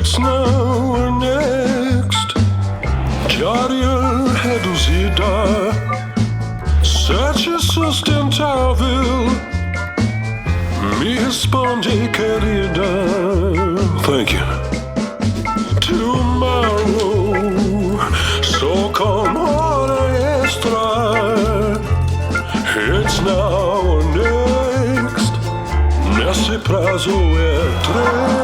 It's now or next. Carrier reduzida, sete sustentável. Me responde, querida. Thank you. Tomorrow, só com hora extra. It's now or next. Nesse prazo é treta.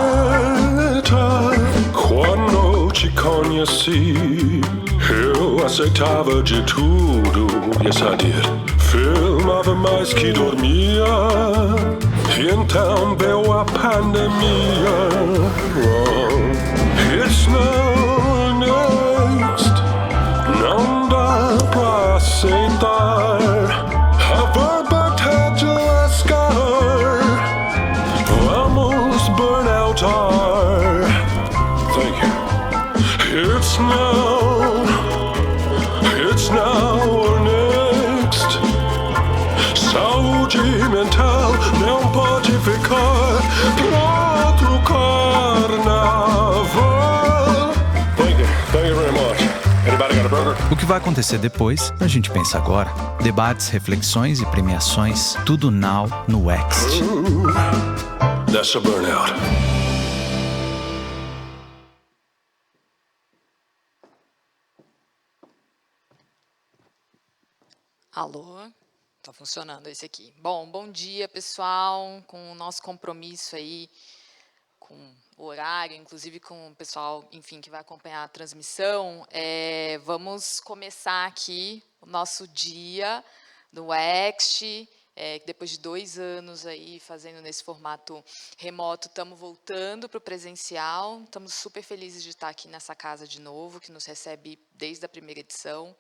Quando te conheci, eu aceitava de tudo. Yes, I did. Filmava mais que dormia. Então veio a pandemia. It's now next. Não dá pra aceitar. A verba tá de lascar. Vamos burn out our. Thank you. It's now or next. Saúde mental não pode ficar pra outro carnaval. Thank you very much. Anybody got a burger? O que vai acontecer depois, a gente pensa agora. Debates, reflexões e premiações, tudo now no Next. That's a burnout. Alô? Tá funcionando esse aqui. Bom dia, pessoal, com o nosso compromisso aí, com o horário, inclusive com o pessoal, enfim, que vai acompanhar a transmissão, vamos começar aqui o nosso dia do Next, depois de 2 anos aí fazendo nesse formato remoto, estamos voltando para o presencial, estamos super felizes de estar aqui nessa casa de novo, que nos recebe desde a primeira edição.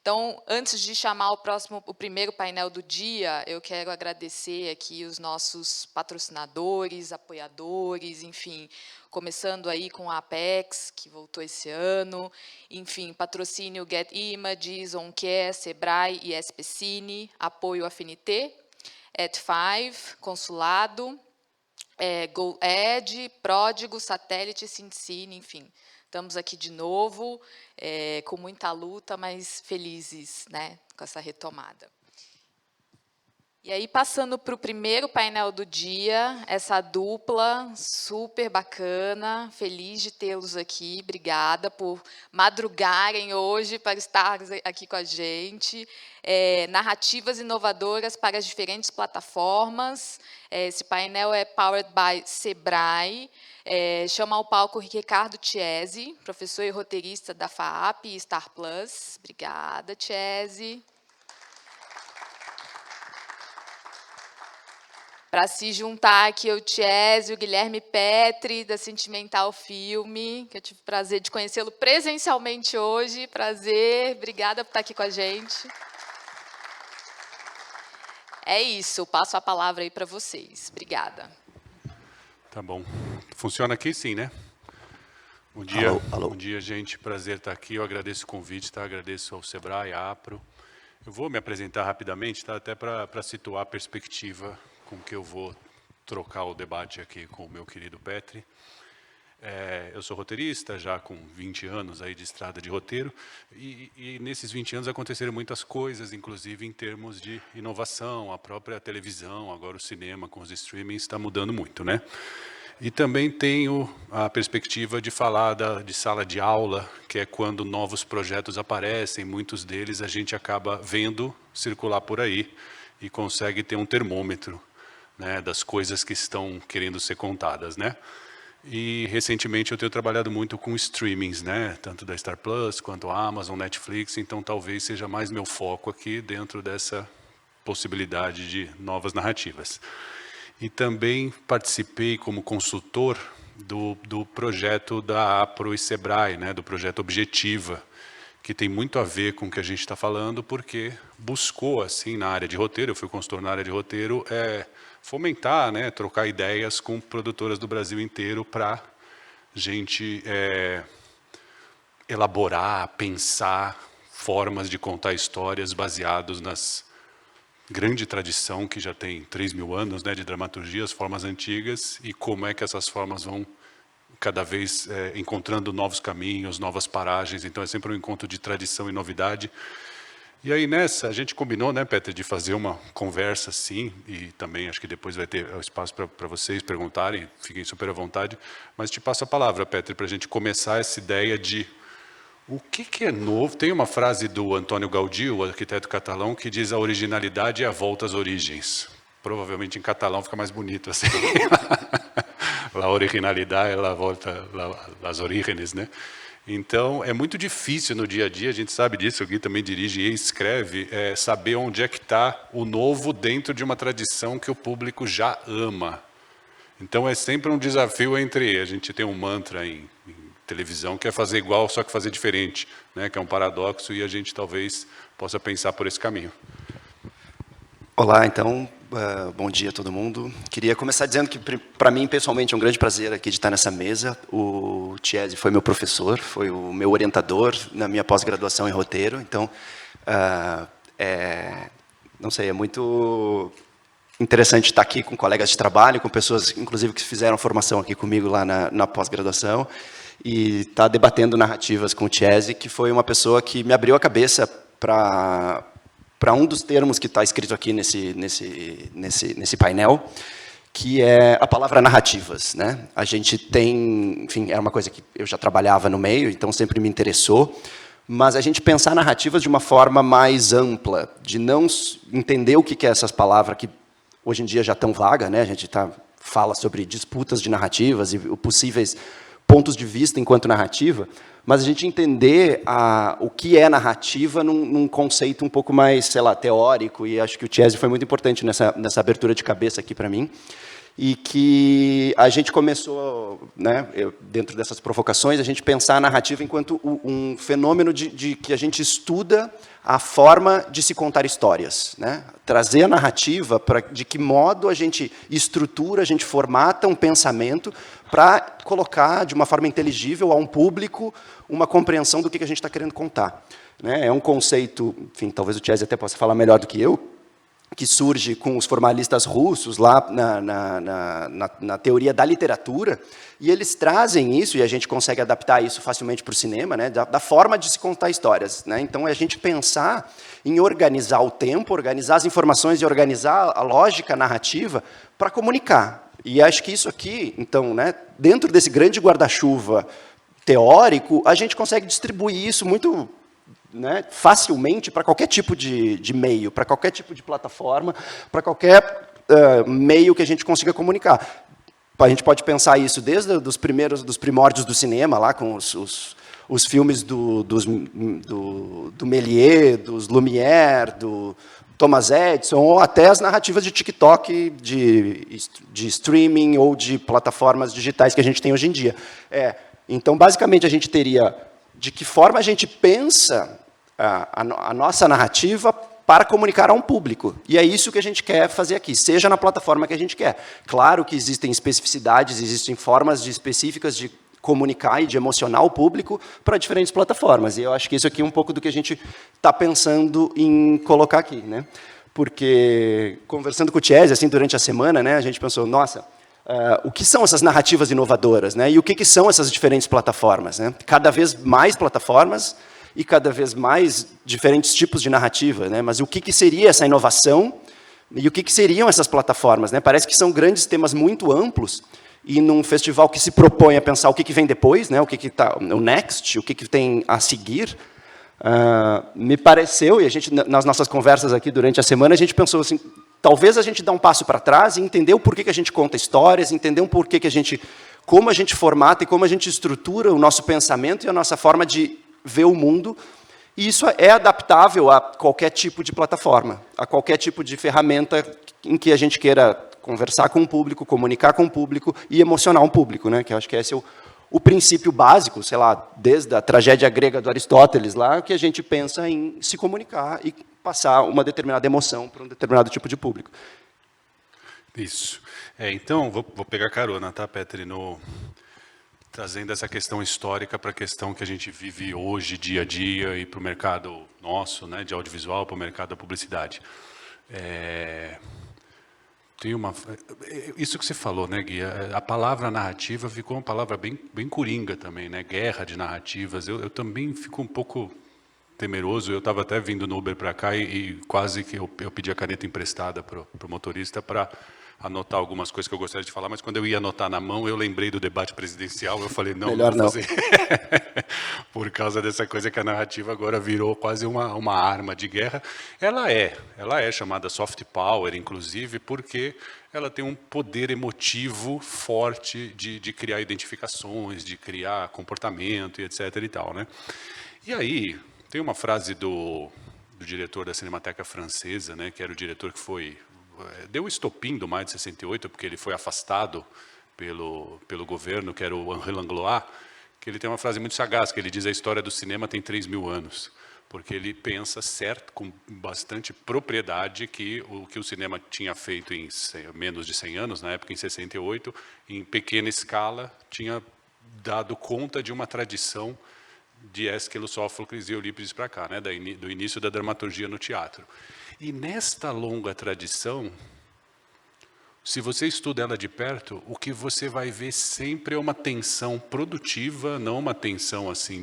Então, antes de chamar o primeiro painel do dia, eu quero agradecer aqui os nossos patrocinadores, apoiadores, enfim, começando aí com a Apex, que voltou esse ano, enfim, patrocínio Get Images, OnCare, Sebrae e SPCine, apoio Affinité, At5, Consulado, GoEd, Pródigo, Satélite, Sindicine, enfim. Estamos aqui de novo, com muita luta, mas felizes, né, com essa retomada. E aí, passando para o primeiro painel do dia, essa dupla super bacana, feliz de tê-los aqui, obrigada por madrugarem hoje para estar aqui com a gente. Narrativas inovadoras para as diferentes plataformas. Esse painel é powered by Sebrae. Chama ao palco Ricardo Chiesi, professor e roteirista da FAAP e Star Plus. Obrigada, Chiesi. Para se juntar aqui o Chiesi, o Guilherme Petri, da Sentimental Filme, que eu tive o prazer de conhecê-lo presencialmente hoje. Prazer, obrigada por estar aqui com a gente. É isso, passo a palavra aí para vocês. Obrigada. Tá bom. Funciona aqui sim, né? Bom dia, Bom dia, gente. Prazer estar aqui. Eu agradeço o convite, tá? Agradeço ao Sebrae, à APRO. Eu vou me apresentar rapidamente, tá? Até para situar a perspectiva com que eu vou trocar o debate aqui com o meu querido Petri. Eu sou roteirista, já com 20 anos aí de estrada de roteiro, e nesses 20 anos aconteceram muitas coisas, inclusive em termos de inovação, a própria televisão, agora o cinema com os streamings está mudando muito, né? E também tenho a perspectiva de falar de sala de aula, que é quando novos projetos aparecem, muitos deles a gente acaba vendo circular por aí e consegue ter um termômetro, né, das coisas que estão querendo ser contadas, né? E recentemente eu tenho trabalhado muito com streamings, né, tanto da Star Plus quanto a Amazon, Netflix, então talvez seja mais meu foco aqui dentro dessa possibilidade de novas narrativas. E também participei como consultor do projeto da APRO e Sebrae, né, do projeto Objetiva, que tem muito a ver com o que a gente está falando, porque buscou, assim, na área de roteiro, eu fui consultor na área de roteiro, fomentar, né, trocar ideias com produtoras do Brasil inteiro para gente elaborar, pensar formas de contar histórias baseados nas grande tradição que já tem 3.000 anos, né, de dramaturgia, as formas antigas, e como é que essas formas vão cada vez encontrando novos caminhos, novas paragens. Então é sempre um encontro de tradição e novidade. E aí nessa, a gente combinou, né, Peter, de fazer uma conversa assim, e também acho que depois vai ter espaço para vocês perguntarem, fiquem super à vontade, mas te passo a palavra, Peter, para a gente começar essa ideia de o que é novo. Tem uma frase do Antônio Gaudí, o arquiteto catalão, que diz: a originalidade é a volta às origens. Provavelmente em catalão fica mais bonito assim. A originalidade é a volta às origens, né? Então, é muito difícil no dia a dia, a gente sabe disso, o Gui também dirige e escreve, saber onde é que está o novo dentro de uma tradição que o público já ama. Então, é sempre um desafio entre... A gente tem um mantra em televisão que é fazer igual, só que fazer diferente, né? Que é um paradoxo, e a gente talvez possa pensar por esse caminho. Olá, então, bom dia a todo mundo. Queria começar dizendo que, para mim, pessoalmente, é um grande prazer aqui de estar nessa mesa. O Chiesi foi meu professor, foi o meu orientador na minha pós-graduação em roteiro. Então, não sei, é muito interessante estar aqui com colegas de trabalho, com pessoas, inclusive, que fizeram formação aqui comigo lá na pós-graduação, e estar debatendo narrativas com o Chiesi, que foi uma pessoa que me abriu a cabeça para um dos termos que está escrito aqui nesse painel, que é a palavra narrativas, né? A gente tem, enfim, era uma coisa que eu já trabalhava no meio, então sempre me interessou, mas a gente pensar narrativas de uma forma mais ampla, de não entender o que é essas palavras que hoje em dia já tão vaga, né? A gente fala sobre disputas de narrativas e possíveis pontos de vista enquanto narrativa, mas a gente entender o que é narrativa num conceito um pouco mais, sei lá, teórico, e acho que o Chiesi foi muito importante nessa abertura de cabeça aqui para mim, e que a gente começou, né, dentro dessas provocações, a gente pensar a narrativa enquanto um fenômeno de que a gente estuda a forma de se contar histórias, né? Trazer a narrativa de que modo a gente estrutura, a gente formata um pensamento para colocar de uma forma inteligível a um público uma compreensão do que a gente está querendo contar, né? É um conceito, enfim, talvez o Chiesi até possa falar melhor do que eu, que surge com os formalistas russos lá na teoria da literatura, e eles trazem isso, e a gente consegue adaptar isso facilmente para o cinema, né, da forma de se contar histórias, né? Então, é a gente pensar em organizar o tempo, organizar as informações e organizar a lógica narrativa para comunicar. E acho que isso aqui, então, né, dentro desse grande guarda-chuva teórico, a gente consegue distribuir isso muito, né, facilmente para qualquer tipo de meio, para qualquer tipo de plataforma, para qualquer meio que a gente consiga comunicar. A gente pode pensar isso desde dos primórdios do cinema, lá com os filmes do Méliès, dos Lumière, do Thomas Edison, ou até as narrativas de TikTok, de streaming ou de plataformas digitais que a gente tem hoje em dia. Então, basicamente, a gente teria de que forma a gente pensa a nossa narrativa para comunicar a um público. E é isso que a gente quer fazer aqui, seja na plataforma que a gente quer. Claro que existem especificidades, existem formas específicas de comunicar e de emocionar o público para diferentes plataformas. E eu acho que isso aqui é um pouco do que a gente está pensando em colocar aqui, né? Porque, conversando com o Chiesi, assim, durante a semana, né, a gente pensou, nossa, o que são essas narrativas inovadoras, né? E o que são essas diferentes plataformas, né? Cada vez mais plataformas e cada vez mais diferentes tipos de narrativa, né? Mas o que seria essa inovação e o que seriam essas plataformas, né? Parece que são grandes temas muito amplos, e num festival que se propõe a pensar o que vem depois, né? O que está o next, o que tem a seguir, me pareceu, e a gente, nas nossas conversas aqui durante a semana, a gente pensou assim, talvez a gente dê um passo para trás e entender o porquê que a gente conta histórias, entender um porquê que como a gente formata e como a gente estrutura o nosso pensamento e a nossa forma de ver o mundo, e isso é adaptável a qualquer tipo de plataforma, a qualquer tipo de ferramenta em que a gente queira conversar com o público, comunicar com o público e emocionar um público, né? Que eu acho que esse é o princípio básico, sei lá, desde a tragédia grega do Aristóteles, lá, que a gente pensa em se comunicar e passar uma determinada emoção para um determinado tipo de público. Isso. Então, vou pegar carona, tá, Petri, trazendo essa questão histórica para a questão que a gente vive hoje, dia a dia, e para o mercado nosso, né, de audiovisual, para o mercado da publicidade. Isso que você falou, né, Gui? A palavra narrativa ficou uma palavra bem coringa também, né? Guerra de narrativas. Eu também fico um pouco temeroso. Eu estava até vindo no Uber para cá e quase que eu pedi a caneta emprestada para o motorista para anotar algumas coisas que eu gostaria de falar, mas quando eu ia anotar na mão, eu lembrei do debate presidencial, eu falei, não, melhor não não. vou fazer. Por causa dessa coisa que a narrativa agora virou quase uma arma de guerra. Ela é chamada soft power, inclusive, porque ela tem um poder emotivo forte de criar identificações, de criar comportamento e etc. e tal, né? E aí, tem uma frase do diretor da Cinemateca Francesa, né, que era o diretor que deu o estopim do Maio de 68, porque ele foi afastado pelo governo, que era o Henri Langlois, que ele tem uma frase muito sagaz, que ele diz: a história do cinema tem 3.000 anos, porque ele pensa certo, com bastante propriedade, que o que o cinema tinha feito em menos de 100 anos, na época em 68, em pequena escala, tinha dado conta de uma tradição de Ésquilo, Sófocles e Eurípides para cá, né, do início da dramaturgia no teatro. E nesta longa tradição, se você estuda ela de perto, o que você vai ver sempre é uma tensão produtiva, não uma tensão assim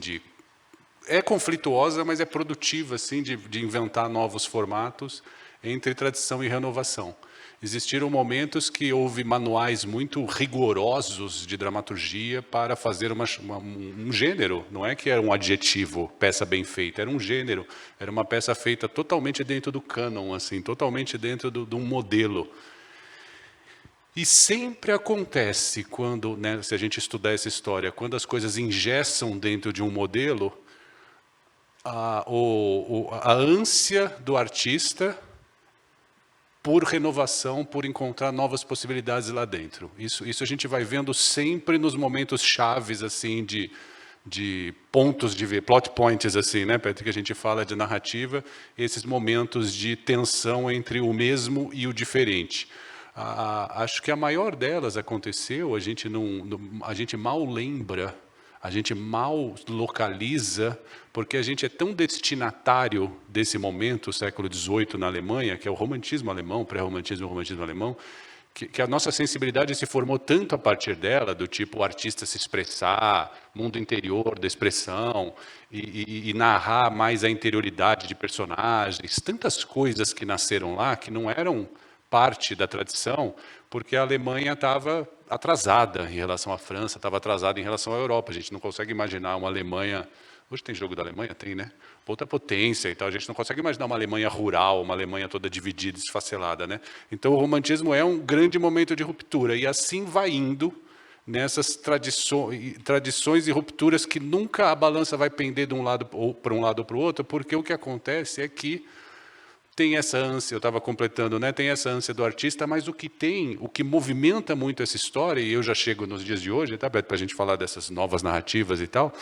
é conflituosa, mas é produtiva assim de inventar novos formatos entre tradição e renovação. Existiram momentos que houve manuais muito rigorosos de dramaturgia para fazer um gênero. Não é que era um adjetivo, peça bem feita, era um gênero. Era uma peça feita totalmente dentro do cânon, assim, totalmente dentro de um modelo. E sempre acontece quando, né, se a gente estudar essa história, quando as coisas engessam dentro de um modelo, a ânsia do artista por renovação, por encontrar novas possibilidades lá dentro. Isso a gente vai vendo sempre nos momentos chaves assim de pontos de ver, plot points assim, né, Pedro, que a gente fala de narrativa, esses momentos de tensão entre o mesmo e o diferente. Acho que a maior delas aconteceu, a gente mal lembra, a gente mal localiza, porque a gente é tão destinatário desse momento, século XVIII na Alemanha, que é o romantismo alemão, pré-romantismo e romantismo alemão, que a nossa sensibilidade se formou tanto a partir dela, do tipo o artista se expressar, mundo interior da expressão, e narrar mais a interioridade de personagens, tantas coisas que nasceram lá, que não eram parte da tradição, porque a Alemanha estava atrasada em relação à França, estava atrasada em relação à Europa. A gente não consegue imaginar uma Alemanha... Hoje tem jogo da Alemanha? Tem, né? Outra potência e tal. A gente não consegue imaginar uma Alemanha rural, uma Alemanha toda dividida, esfacelada, né? Então, o romantismo é um grande momento de ruptura. E assim vai indo nessas tradições e rupturas que nunca a balança vai pender de um lado ou para um lado ou para o outro, porque o que acontece é que tem essa ânsia, eu estava completando, né? Tem essa ânsia do artista, mas o que movimenta muito essa história, e eu já chego nos dias de hoje, tá, Beto, para a gente falar dessas novas narrativas e tal,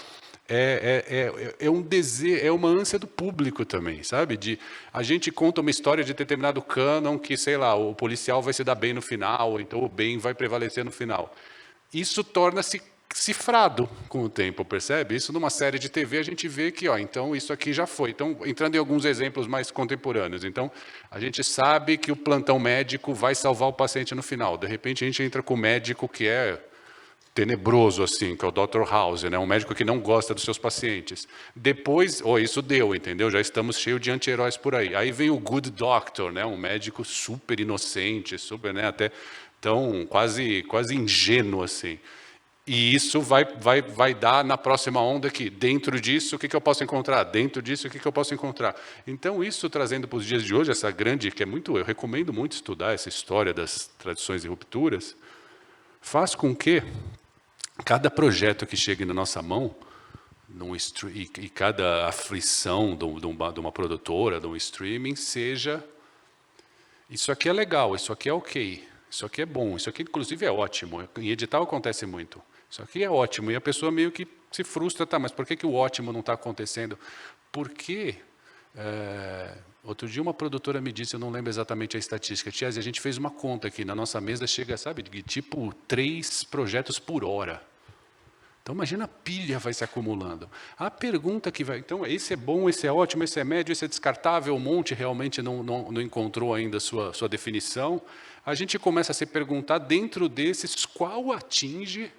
é um desejo, é uma ânsia do público também, sabe? A gente conta uma história de determinado cânon que, sei lá, o policial vai se dar bem no final, ou então o bem vai prevalecer no final. Isso torna-se cifrado com o tempo, percebe? Isso numa série de TV a gente vê que, então isso aqui já foi. Então, entrando em alguns exemplos mais contemporâneos. Então, a gente sabe que o plantão médico vai salvar o paciente no final. De repente, a gente entra com o médico que é tenebroso, assim, que é o Dr. House, né? Um médico que não gosta dos seus pacientes. Depois, isso deu, entendeu? Já estamos cheios de anti-heróis por aí. Aí vem o Good Doctor, né? Um médico super inocente, super, né? Até tão quase ingênuo, assim. E isso vai dar na próxima onda aqui. Dentro disso, o que eu posso encontrar? Dentro disso, o que eu posso encontrar? Então, isso trazendo para os dias de hoje, essa grande, que é muito, eu recomendo muito estudar essa história das tradições e rupturas, faz com que cada projeto que chegue na nossa mão, e cada aflição de uma produtora, de um streaming, seja: isso aqui é legal, isso aqui é ok, isso aqui é bom, isso aqui inclusive é ótimo. Em edital acontece muito. Isso aqui é ótimo. E a pessoa meio que se frustra, tá, mas por que o ótimo não está acontecendo? Porque outro dia uma produtora me disse, eu não lembro exatamente a estatística, Tiesi, a gente fez uma conta aqui, na nossa mesa chega, sabe, de tipo 3 projetos por hora. Então, imagina a pilha vai se acumulando. A pergunta que vai... Então, esse é bom, esse é ótimo, esse é médio, esse é descartável, um monte realmente não encontrou ainda sua definição. A gente começa a se perguntar, dentro desses, qual atinge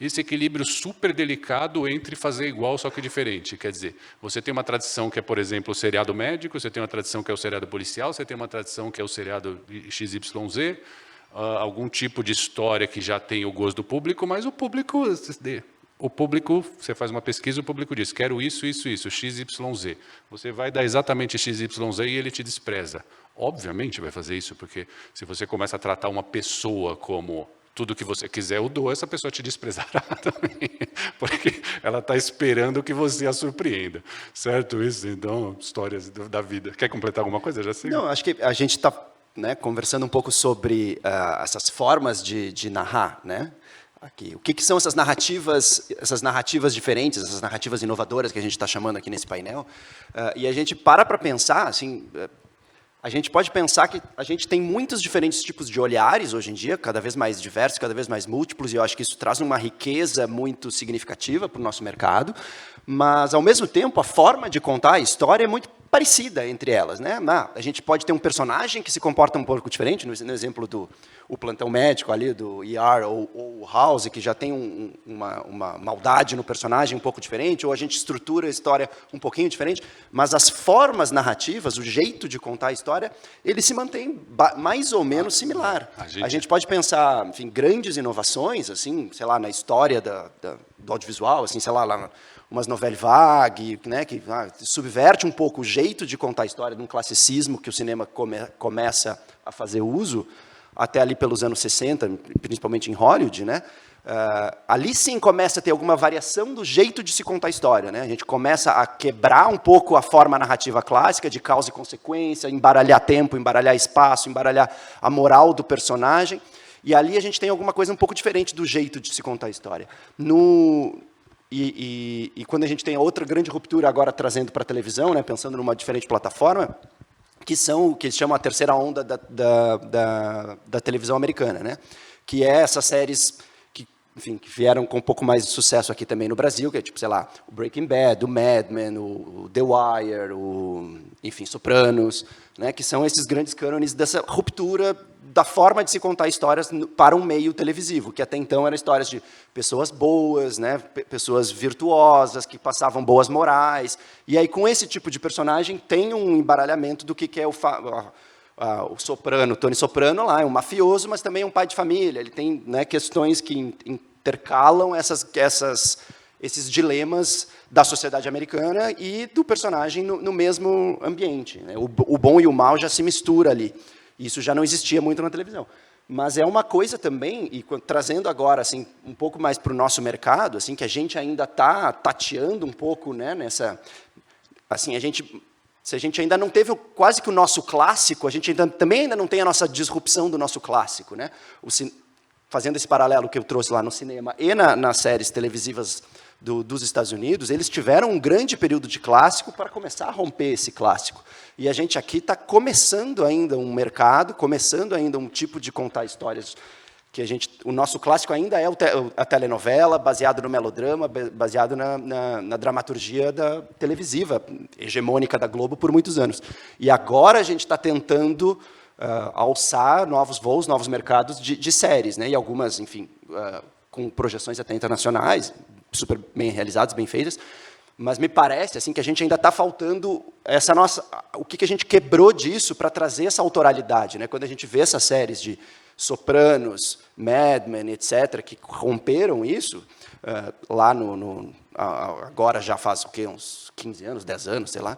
esse equilíbrio super delicado entre fazer igual, só que diferente. Quer dizer, você tem uma tradição que é, por exemplo, o seriado médico, você tem uma tradição que é o seriado policial, você tem uma tradição que é o seriado XYZ, algum tipo de história que já tem o gosto do público, mas o público, você faz uma pesquisa, o público diz, quero isso, XYZ. Você vai dar exatamente XYZ e ele te despreza. Obviamente vai fazer isso, porque se você começa a tratar uma pessoa como tudo que você quiser eu dou, essa pessoa te desprezará também, porque ela está esperando que você a surpreenda. Certo isso? Então, histórias da vida. Quer completar alguma coisa? Já sei. Não, acho que a gente está conversando um pouco sobre essas formas de narrar, né? Aqui, o que são essas narrativas diferentes, essas narrativas inovadoras que a gente está chamando aqui nesse painel, e a gente para pensar, assim, a gente pode pensar que a gente tem muitos diferentes tipos de olhares hoje em dia, cada vez mais diversos, cada vez mais múltiplos, e eu acho que isso traz uma riqueza muito significativa para o nosso mercado, mas, ao mesmo tempo, a forma de contar a história é muito parecida entre elas, né? A gente pode ter um personagem que se comporta um pouco diferente, no exemplo do plantão médico ali, do ER, ou o House, que já tem uma maldade no personagem um pouco diferente, ou a gente estrutura a história um pouquinho diferente, mas as formas narrativas, o jeito de contar a história, ele se mantém mais ou menos similar. A gente pode pensar, enfim, grandes inovações, assim, sei lá, na história do audiovisual, assim, sei lá umas novelas vague, né, que subverte um pouco o jeito de contar a história de um classicismo que o cinema começa a fazer uso, até ali pelos anos 60, principalmente em Hollywood, né? Ali sim começa a ter alguma variação do jeito de se contar a história, né? A gente começa a quebrar um pouco a forma narrativa clássica de causa e consequência, embaralhar tempo, embaralhar espaço, embaralhar a moral do personagem, e ali a gente tem alguma coisa um pouco diferente do jeito de se contar a história. E quando a gente tem outra grande ruptura agora trazendo para a televisão, né, pensando numa diferente plataforma, que se chama a terceira onda da televisão americana, né, que é essas séries que vieram com um pouco mais de sucesso aqui também no Brasil, que é tipo, sei lá, o Breaking Bad, o Mad Men, o The Wire, enfim, Sopranos, né, que são esses grandes cânones dessa ruptura da forma de se contar histórias para um meio televisivo, que até então eram histórias de pessoas boas, né, pessoas virtuosas, que passavam boas morais, e aí com esse tipo de personagem tem um embaralhamento do que é o Soprano, Tony Soprano lá, é um mafioso, mas também é um pai de família, ele tem, né, questões que intercalam esses dilemas da sociedade americana e do personagem no mesmo ambiente, né? O bom e o mal já se mistura ali. Isso já não existia muito na televisão. Mas é uma coisa também, e trazendo agora assim, um pouco mais para o nosso mercado, assim, que a gente ainda está tateando um pouco, né, nessa... Assim, se a gente ainda não teve quase que o nosso clássico, a gente também ainda não tem a nossa disrupção do nosso clássico, né? Fazendo esse paralelo que eu trouxe lá no cinema e nas séries televisivas dos Estados Unidos, eles tiveram um grande período de clássico para começar a romper esse clássico. E a gente aqui está começando ainda um mercado, começando ainda um tipo de contar histórias que o nosso clássico ainda é a telenovela, baseado no melodrama, baseado na dramaturgia televisiva, hegemônica da Globo por muitos anos. E agora a gente está tentando alçar novos voos, novos mercados de séries, né? E algumas, enfim, com projeções até internacionais, super bem realizadas, bem feitas, mas me parece assim que a gente ainda está faltando o que a gente quebrou disso para trazer essa autoralidade, né? Quando a gente vê essas séries de Sopranos, Mad Men, etc., que romperam isso, lá agora já faz o quê? Uns 15 anos, 10 anos, sei lá,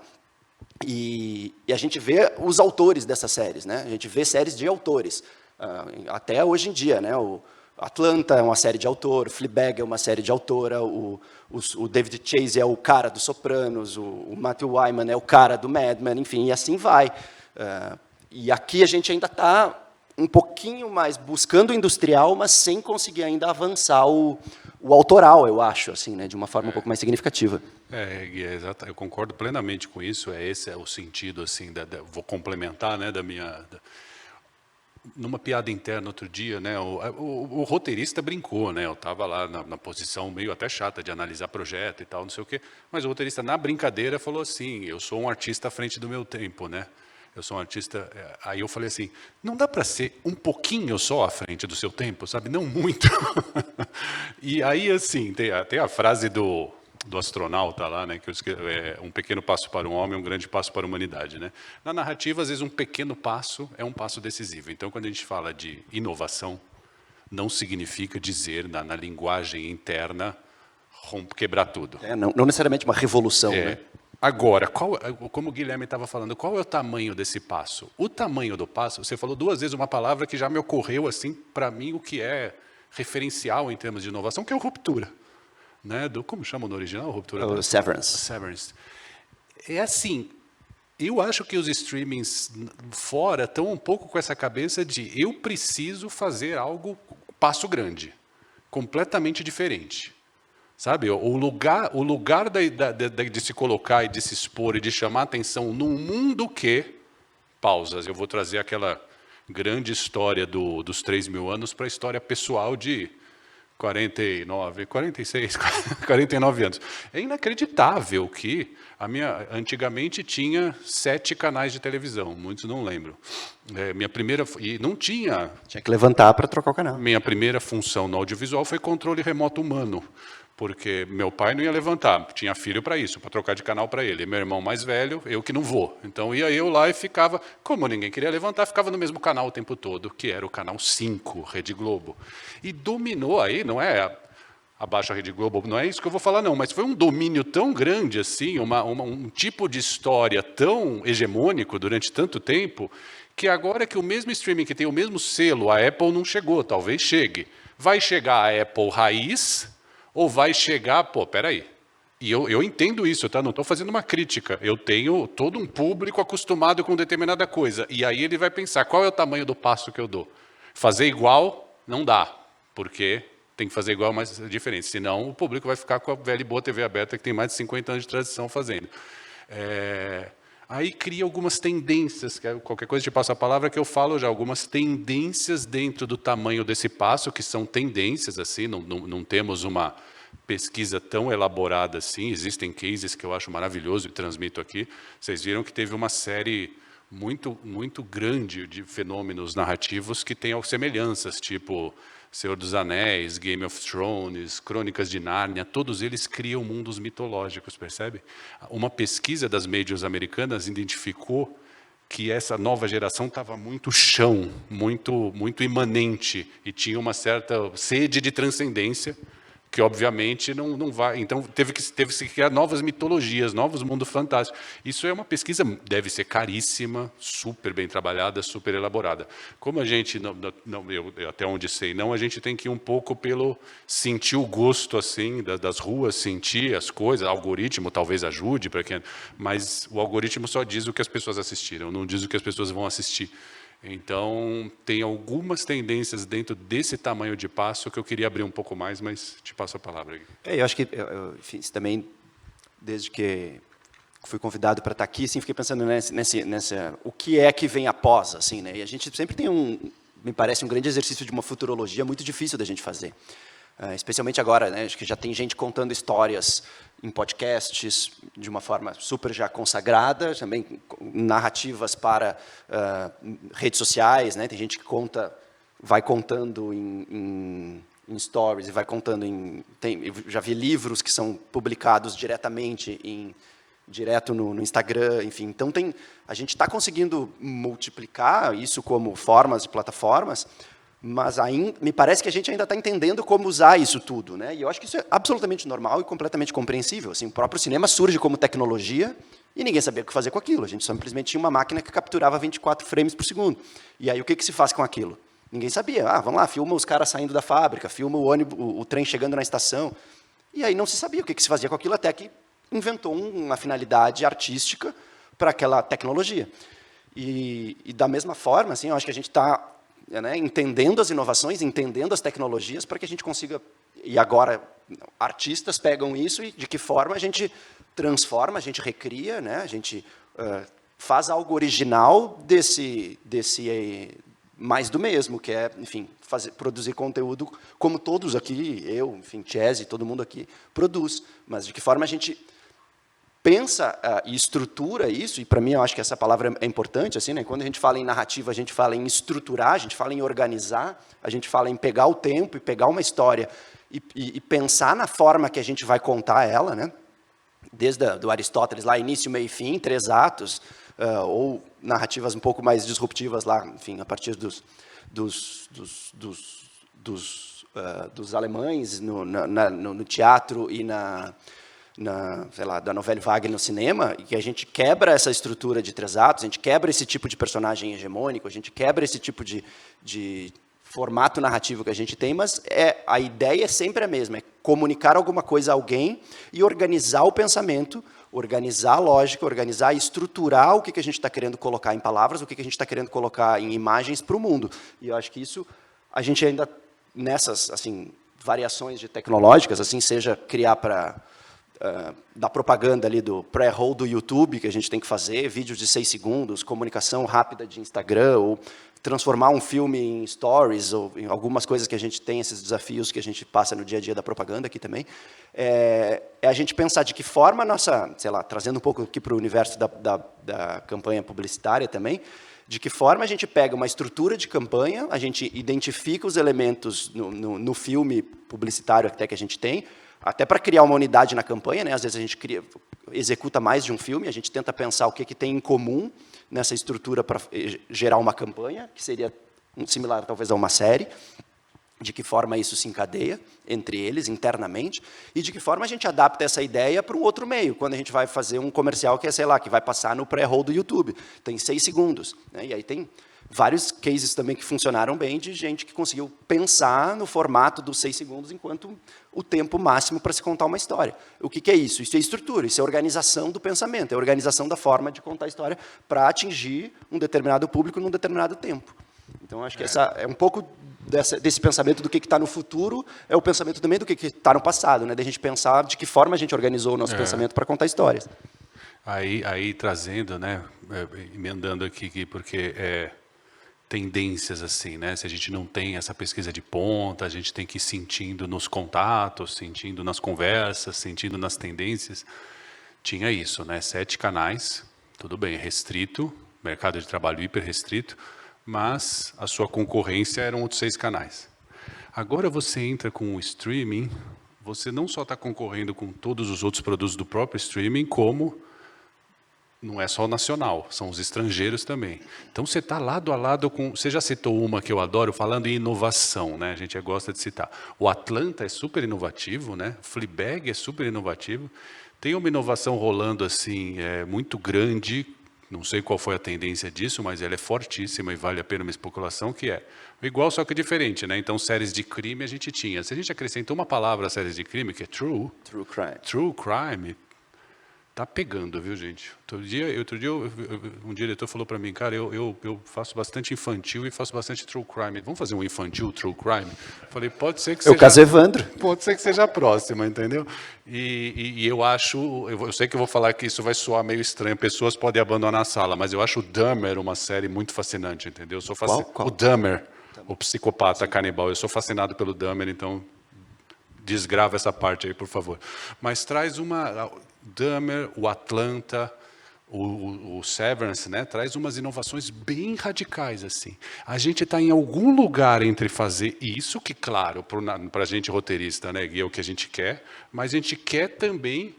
e a gente vê os autores dessas séries, né? A gente vê séries de autores, até hoje em dia, né? O Atlanta é uma série de autor, Fleabag é uma série de autora, o David Chase é o cara do Sopranos, o Matthew Wyman é o cara do Mad Men, enfim, e assim vai. E aqui a gente ainda está um pouquinho mais buscando o industrial, mas sem conseguir ainda avançar o autoral, eu acho, assim, né, de uma forma um pouco mais significativa. Exato. Eu concordo plenamente com isso. Esse é o sentido, assim, vou complementar, né, da minha... numa piada interna outro dia, né, o roteirista brincou, né, eu estava lá na posição meio até chata de analisar projeto e tal, não sei o quê, mas o roteirista, na brincadeira, falou assim, eu sou um artista à frente do meu tempo, né, eu sou um artista, aí eu falei assim, não dá para ser um pouquinho só à frente do seu tempo, sabe, não muito. E aí, assim, tem a frase do astronauta lá, né, que é um pequeno passo para um homem, um grande passo para a humanidade, né? Na narrativa, às vezes, um pequeno passo é um passo decisivo. Então, quando a gente fala de inovação, não significa dizer, na linguagem interna, quebrar tudo. Não necessariamente uma revolução, né? Agora, como o Guilherme estava falando, qual é o tamanho desse passo? O tamanho do passo, você falou 2 vezes uma palavra que já me ocorreu, assim, para mim, o que é referencial em termos de inovação, que é o ruptura. Né, como chama no original? Ruptura? O Severance. Severance. É assim, eu acho que os streamings fora estão um pouco com essa cabeça de eu preciso fazer algo, passo grande, completamente diferente. Sabe, o lugar de se colocar e de se expor e de chamar atenção num mundo que, pausas, eu vou trazer aquela grande história dos 3.000 anos para a história pessoal de 49 anos. É inacreditável que antigamente tinha 7 canais de televisão, muitos não lembram. Minha primeira, e não tinha... Tinha que levantar para trocar o canal. Minha primeira função no audiovisual foi controle remoto humano, porque meu pai não ia levantar, tinha filho para isso, para trocar de canal para ele. E meu irmão mais velho, eu que não vou. Então ia eu lá e ficava, como ninguém queria levantar, ficava no mesmo canal o tempo todo, que era o canal 5, Rede Globo. E dominou aí, não é abaixo a Rede Globo, não é isso que eu vou falar não, mas foi um domínio tão grande assim, um tipo de história tão hegemônico durante tanto tempo, que agora que o mesmo streaming que tem o mesmo selo, a Apple não chegou, talvez chegue. Vai chegar a Apple raiz... Ou vai chegar, peraí, e eu entendo isso, tá? Não estou fazendo uma crítica, eu tenho todo um público acostumado com determinada coisa, e aí ele vai pensar, qual é o tamanho do passo que eu dou? Fazer igual não dá, porque tem que fazer igual, mas é diferente, senão o público vai ficar com a velha e boa TV aberta, que tem mais de 50 anos de tradição fazendo. Aí cria algumas tendências, qualquer coisa te passo a palavra que eu falo já, algumas tendências dentro do tamanho desse passo, que são tendências, assim, não temos uma pesquisa tão elaborada assim, existem cases que eu acho maravilhoso e transmito aqui. Vocês viram que teve uma série muito, muito grande de fenômenos narrativos que têm semelhanças, tipo Senhor dos Anéis, Game of Thrones, Crônicas de Nárnia, todos eles criam mundos mitológicos, percebe? Uma pesquisa das majors americanas identificou que essa nova geração estava muito chão, muito imanente, e tinha uma certa sede de transcendência, que obviamente não vai. Então teve que se criar novas mitologias, novos mundos fantásticos. Isso é uma pesquisa, deve ser caríssima, super bem trabalhada, super elaborada. Como a gente, eu até onde sei, a gente tem que ir um pouco pelo sentir o gosto assim das ruas, sentir as coisas. O algoritmo talvez ajude para quem, mas o algoritmo só diz o que as pessoas assistiram, não diz o que as pessoas vão assistir. Então, tem algumas tendências dentro desse tamanho de passo que eu queria abrir um pouco mais, mas te passo a palavra. Eu acho que, enfim, também, desde que fui convidado para estar aqui, assim, fiquei pensando nessa o que é que vem após, assim, né? E a gente sempre tem me parece um grande exercício de uma futurologia muito difícil da gente fazer. Especialmente agora, né? Acho que já tem gente contando histórias em podcasts de uma forma super já consagrada, também narrativas para redes sociais, né? Tem gente que vai contando em stories e vai contando eu já vi livros que são publicados diretamente direto no Instagram, enfim. Então a gente está conseguindo multiplicar isso como formas de plataformas, mas me parece que a gente ainda está entendendo como usar isso tudo, né? E eu acho que isso é absolutamente normal e completamente compreensível. Assim, o próprio cinema surge como tecnologia e ninguém sabia o que fazer com aquilo. A gente simplesmente tinha uma máquina que capturava 24 frames por segundo. E aí o que se faz com aquilo? Ninguém sabia. Vamos lá, filma os caras saindo da fábrica, filma o trem chegando na estação. E aí não se sabia o que se fazia com aquilo, até que inventou uma finalidade artística para aquela tecnologia. E da mesma forma, assim, eu acho que a gente está entendendo as inovações, entendendo as tecnologias, para que a gente consiga... E agora, artistas pegam isso e de que forma a gente transforma, a gente recria, né? A gente faz algo original mais do mesmo, que é, enfim, produzir conteúdo como todos aqui, eu, enfim, Chese, todo mundo aqui, produz. Mas de que forma a gente pensa e estrutura isso, e para mim eu acho que essa palavra é importante, assim, né? Quando a gente fala em narrativa, a gente fala em estruturar, a gente fala em organizar, a gente fala em pegar o tempo e pegar uma história e pensar na forma que a gente vai contar ela, né? Desde do Aristóteles, lá, início, meio e fim, 3 atos, ou narrativas um pouco mais disruptivas, lá, enfim, a partir dos alemães no teatro e sei lá, da novela Wagner no cinema, e que a gente quebra essa estrutura de 3 atos, a gente quebra esse tipo de personagem hegemônico, a gente quebra esse tipo de formato narrativo que a gente tem, mas a ideia é sempre a mesma, é comunicar alguma coisa a alguém e organizar o pensamento, organizar a lógica, organizar e estruturar o que a gente está querendo colocar em palavras, o que a gente está querendo colocar em imagens para o mundo. E eu acho que isso, a gente ainda, nessas assim, variações de tecnológicas, assim, seja criar da propaganda ali do pré-roll do YouTube, que a gente tem que fazer, vídeos de 6 segundos, comunicação rápida de Instagram, ou transformar um filme em stories, ou em algumas coisas que a gente tem, esses desafios que a gente passa no dia a dia da propaganda aqui também, é a gente pensar de que forma a nossa, sei lá, trazendo um pouco aqui para o universo da campanha publicitária também, de que forma a gente pega uma estrutura de campanha, a gente identifica os elementos no filme publicitário até que a gente tem, até para criar uma unidade na campanha, né? Às vezes a gente executa mais de um filme, a gente tenta pensar o que tem em comum nessa estrutura para gerar uma campanha, que seria similar talvez a uma série, de que forma isso se encadeia entre eles, internamente, e de que forma a gente adapta essa ideia para um outro meio, quando a gente vai fazer um comercial que é, sei lá, que vai passar no pré-roll do YouTube, tem 6 segundos, né? E aí tem vários cases também que funcionaram bem, de gente que conseguiu pensar no formato dos 6 segundos enquanto o tempo máximo para se contar uma história. O que é isso? Isso é estrutura, isso é organização do pensamento, é organização da forma de contar a história para atingir um determinado público num determinado tempo. Então, acho que essa é um pouco desse pensamento do que está no futuro, é o pensamento também do que está no passado, né? De a gente pensar de que forma a gente organizou o nosso pensamento para contar histórias. Aí trazendo, né, emendando aqui, porque tendências assim, né? Se a gente não tem essa pesquisa de ponta, a gente tem que ir sentindo nos contatos, sentindo nas conversas, sentindo nas tendências. Tinha isso, né? 7 canais, tudo bem, restrito, mercado de trabalho hiper restrito, mas a sua concorrência eram outros 6 canais. Agora você entra com o streaming, você não só está concorrendo com todos os outros produtos do próprio streaming, como não é só o nacional, são os estrangeiros também. Então você está lado a lado com... Você já citou uma que eu adoro, falando em inovação, né? A gente gosta de citar. O Atlanta é super inovativo, né? Fleabag é super inovativo. Tem uma inovação rolando assim, muito grande, não sei qual foi a tendência disso, mas ela é fortíssima e vale a pena uma especulação, que é igual, só que diferente, né? Então, séries de crime a gente tinha. Se a gente acrescentou uma palavra às séries de crime, que é true crime, tá pegando, viu, gente? Outro dia um diretor falou para mim, cara, eu faço bastante infantil e faço bastante true crime. Vamos fazer um infantil true crime? Falei, pode ser que seja... É o caso Evandro. Pode ser que seja a próxima, entendeu? E eu acho... Eu sei que eu vou falar que isso vai soar meio estranho, pessoas podem abandonar a sala, mas eu acho o Dahmer uma série muito fascinante, entendeu? Eu sou Qual? O Dahmer, o psicopata canibal. Eu sou fascinado pelo Dahmer, então desgrava essa parte aí, por favor. Mas traz uma... Dahmer, o Atlanta, o Severance, né, traz umas inovações bem radicais assim. A gente está em algum lugar entre fazer isso, que claro, para a gente roteirista, né, é o que a gente quer, mas a gente quer também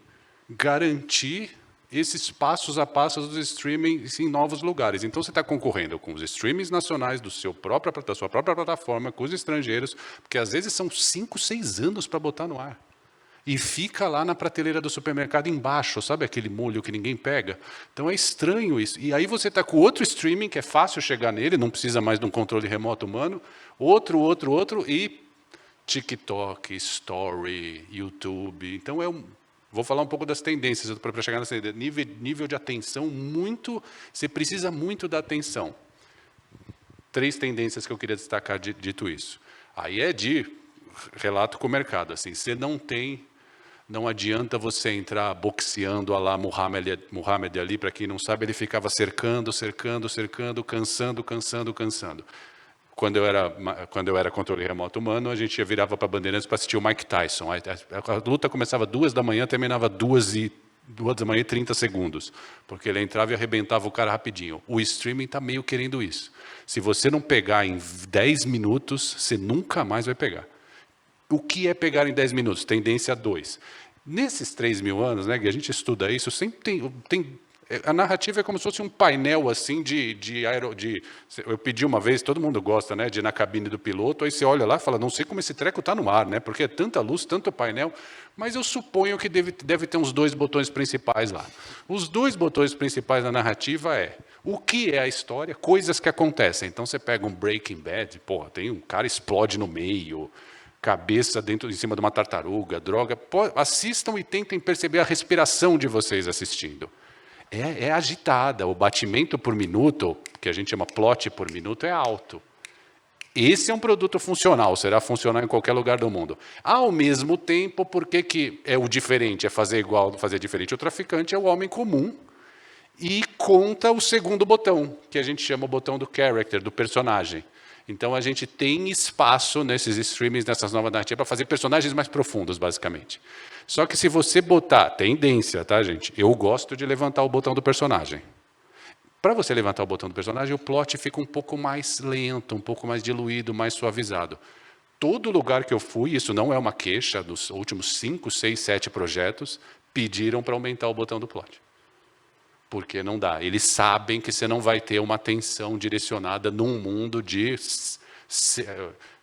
garantir esses passos a passos dos streaming em novos lugares. Então você está concorrendo com os streamings nacionais da sua própria plataforma, com os estrangeiros, porque às vezes são 5, 6 anos para botar no ar. E fica lá na prateleira do supermercado embaixo, sabe aquele molho que ninguém pega? Então é estranho isso. E aí você está com outro streaming, que é fácil chegar nele, não precisa mais de um controle remoto humano, outro, e TikTok, Story, YouTube. Então vou falar um pouco das tendências, para chegar nessa ideia. Nível de atenção muito... Você precisa muito da atenção. 3 tendências que eu queria destacar dito isso. Aí é de relato com o mercado. Assim, você não adianta você entrar boxeando a lá Muhammad Ali, para quem não sabe, ele ficava cercando, cansando. quando eu era controle remoto humano, a gente virava para Bandeirantes para assistir o Mike Tyson. A luta começava 2h, terminava 2h e 30 segundos, porque ele entrava e arrebentava o cara rapidinho. O streaming está meio querendo isso. Se você não pegar em 10 minutos, você nunca mais vai pegar. O que é pegar em 10 minutos? Tendência 2. Nesses 3.000 anos, né, que a gente estuda isso, sempre tem a narrativa é como se fosse um painel assim eu pedi uma vez, todo mundo gosta, né, de ir na cabine do piloto, aí você olha lá e fala, não sei como esse treco está no ar, né, porque é tanta luz, tanto painel, mas eu suponho que deve ter uns 2 botões principais lá. Os 2 botões principais da narrativa o que é a história, coisas que acontecem. Então você pega um Breaking Bad, porra, tem um cara explode no meio, cabeça em cima de uma tartaruga, droga. Assistam e tentem perceber a respiração de vocês assistindo. É agitada, o batimento por minuto, que a gente chama plot por minuto, é alto. Esse é um produto funcional, será funcional em qualquer lugar do mundo. Ao mesmo tempo, por que é o diferente? É fazer igual, fazer diferente. O traficante é o homem comum e conta o segundo botão, que a gente chama o botão do character, do personagem. Então, a gente tem espaço nesses streamings, nessas novas narrativas, para fazer personagens mais profundos, basicamente. Só que se você botar tendência, tá, gente? Eu gosto de levantar o botão do personagem. Para você levantar o botão do personagem, o plot fica um pouco mais lento, um pouco mais diluído, mais suavizado. Todo lugar que eu fui, isso não é uma queixa, dos últimos 5, 6, 7 projetos, pediram para aumentar o botão do plot. Porque não dá. Eles sabem que você não vai ter uma atenção direcionada num mundo de...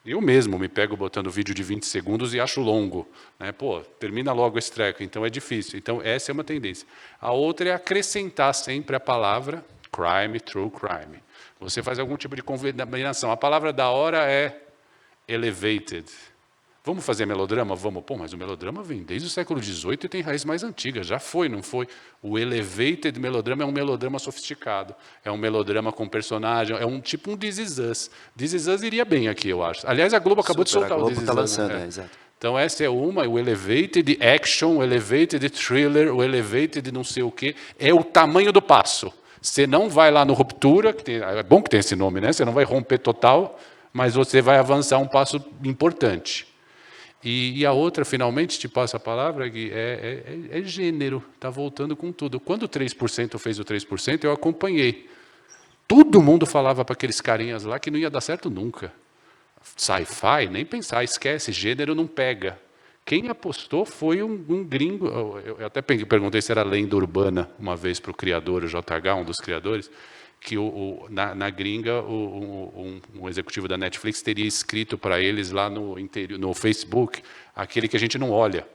Eu mesmo me pego botando vídeo de 20 segundos e acho longo. Né? Pô, termina logo esse treco, então é difícil. Então, essa é uma tendência. A outra é acrescentar sempre a palavra crime, true crime. Você faz algum tipo de combinação. A palavra da hora é elevated. Vamos fazer melodrama? Vamos. Pô, mas o melodrama vem desde o século XVIII e tem raiz mais antiga. Já foi, não foi? O elevated melodrama é um melodrama sofisticado. É um melodrama com personagem. É um tipo um This Is Us. This Is Us iria bem aqui, eu acho. Aliás, a Globo acabou de soltar o This Is Us. Lançando, exato. Então, essa é uma. O elevated action, o elevated thriller, o elevated não sei o quê. É o tamanho do passo. Você não vai lá no Ruptura, é bom que tem esse nome, né? Você não vai romper total, mas você vai avançar um passo importante. E a outra, finalmente, te passo a palavra, Gui, é gênero, está voltando com tudo. Quando o 3% fez o 3%, eu acompanhei. Todo mundo falava para aqueles carinhas lá que não ia dar certo nunca. Sci-fi, nem pensar, esquece, gênero não pega. Quem apostou foi um gringo, eu até perguntei se era lenda urbana uma vez para o criador, o JH, um dos criadores, que na gringa um executivo da Netflix teria escrito para eles lá no Facebook, aquele que a gente não olha,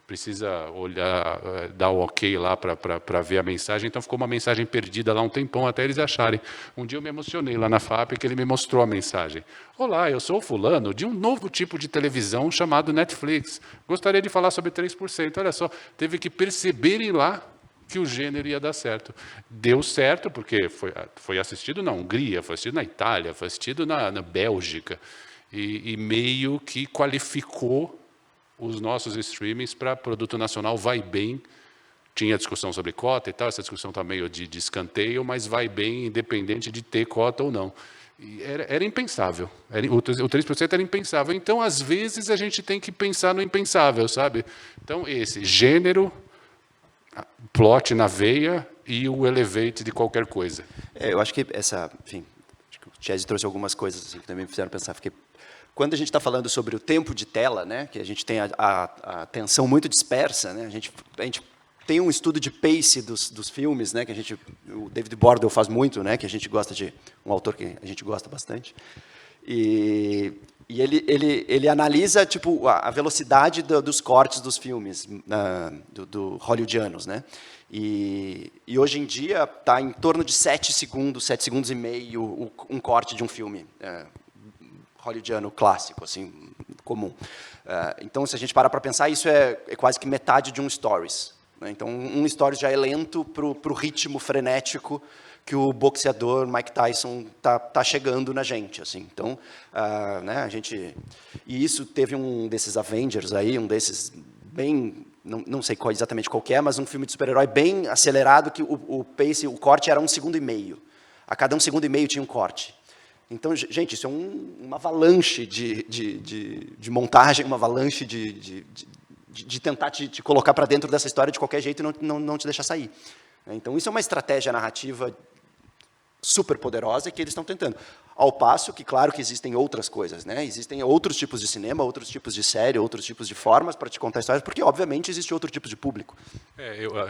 precisa olhar, dar o ok lá para ver a mensagem, então ficou uma mensagem perdida lá um tempão até eles acharem. Um dia eu me emocionei lá na FAP que ele me mostrou a mensagem. Olá, eu sou o fulano de um novo tipo de televisão chamado Netflix. Gostaria de falar sobre 3%. Olha só, teve que perceberem lá que o gênero ia dar certo. Deu certo, porque foi assistido na Hungria, foi assistido na Itália, foi assistido na Bélgica, e meio que qualificou os nossos streamings para produto nacional, vai bem. Tinha discussão sobre cota e tal, essa discussão está meio de escanteio, mas vai bem, independente de ter cota ou não. E era impensável. O 3% era impensável. Então, às vezes, a gente tem que pensar no impensável, sabe? Então, esse gênero, plot na veia e o elevate de qualquer coisa. Eu acho que enfim, acho que o Chese trouxe algumas coisas assim, que também me fizeram pensar. Quando a gente está falando sobre o tempo de tela, né, que a gente tem a atenção muito dispersa, né, a gente tem um estudo de pace dos filmes, né, que o David Bordel faz muito, né, que a gente gosta um autor que a gente gosta bastante, e ele analisa tipo a velocidade dos cortes dos filmes do hollywoodianos, né, e hoje em dia está em torno de 7 segundos e meio um corte de um filme hollywoodiano clássico, assim, comum. Então, se a gente parar para pensar, isso é quase que metade de um stories. Né? Então, um stories já é lento para o ritmo frenético que o boxeador Mike Tyson tá chegando na gente. Assim. Então, né, e isso teve um desses Avengers aí, um desses bem, não sei exatamente qual que é, mas um filme de super-herói bem acelerado, que o pace, o corte era 1,5 segundo. A cada 1,5 segundo tinha um corte. Então, gente, isso é uma avalanche de montagem, uma avalanche de tentar te colocar para dentro dessa história de qualquer jeito e não te deixar sair. Então, isso é uma estratégia narrativa super poderosa que eles estão tentando. Ao passo que, claro, que existem outras coisas, né? Existem outros tipos de cinema, outros tipos de série, outros tipos de formas para te contar histórias, porque, obviamente, existe outro tipo de público.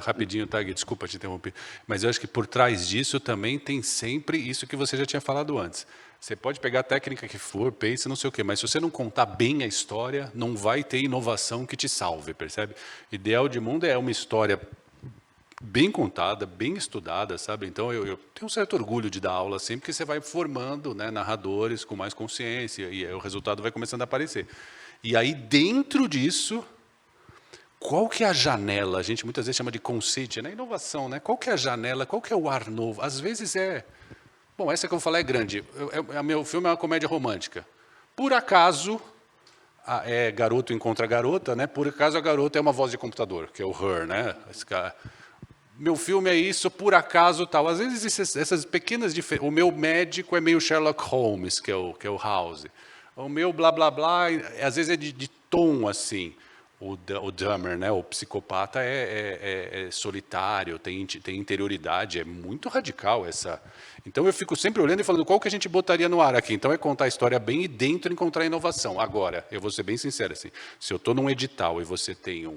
Rapidinho, Tag, desculpa te interromper, mas eu acho que por trás disso também tem sempre isso que você já tinha falado antes. Você pode pegar a técnica que for, pace, não sei o quê, mas se você não contar bem a história, não vai ter inovação que te salve, percebe? Ideal de mundo é uma história bem contada, bem estudada, sabe? Então, eu tenho um certo orgulho de dar aula assim, porque você vai formando, né, narradores com mais consciência e aí o resultado vai começando a aparecer. E aí, dentro disso, qual que é a janela? A gente muitas vezes chama de conceit, né? Inovação, né? Qual que é a janela? Qual que é o ar novo? Às vezes Bom, essa que eu vou falar é grande. Meu filme é uma comédia romântica. Por acaso, garoto encontra garota, né? Por acaso a garota é uma voz de computador, que é o Her, né? Esse cara... Meu filme é isso, por acaso, tal. Às vezes essas pequenas diferenças. O meu médico é meio Sherlock Holmes, que é o House. O meu blá blá blá, às vezes é de tom assim. O Dahmer, né? O psicopata é solitário, tem interioridade, é muito radical essa. Então eu fico sempre olhando e falando qual que a gente botaria no ar aqui. Então é contar a história bem e dentro encontrar inovação. Agora, eu vou ser bem sincero assim. Se eu estou num edital e você tem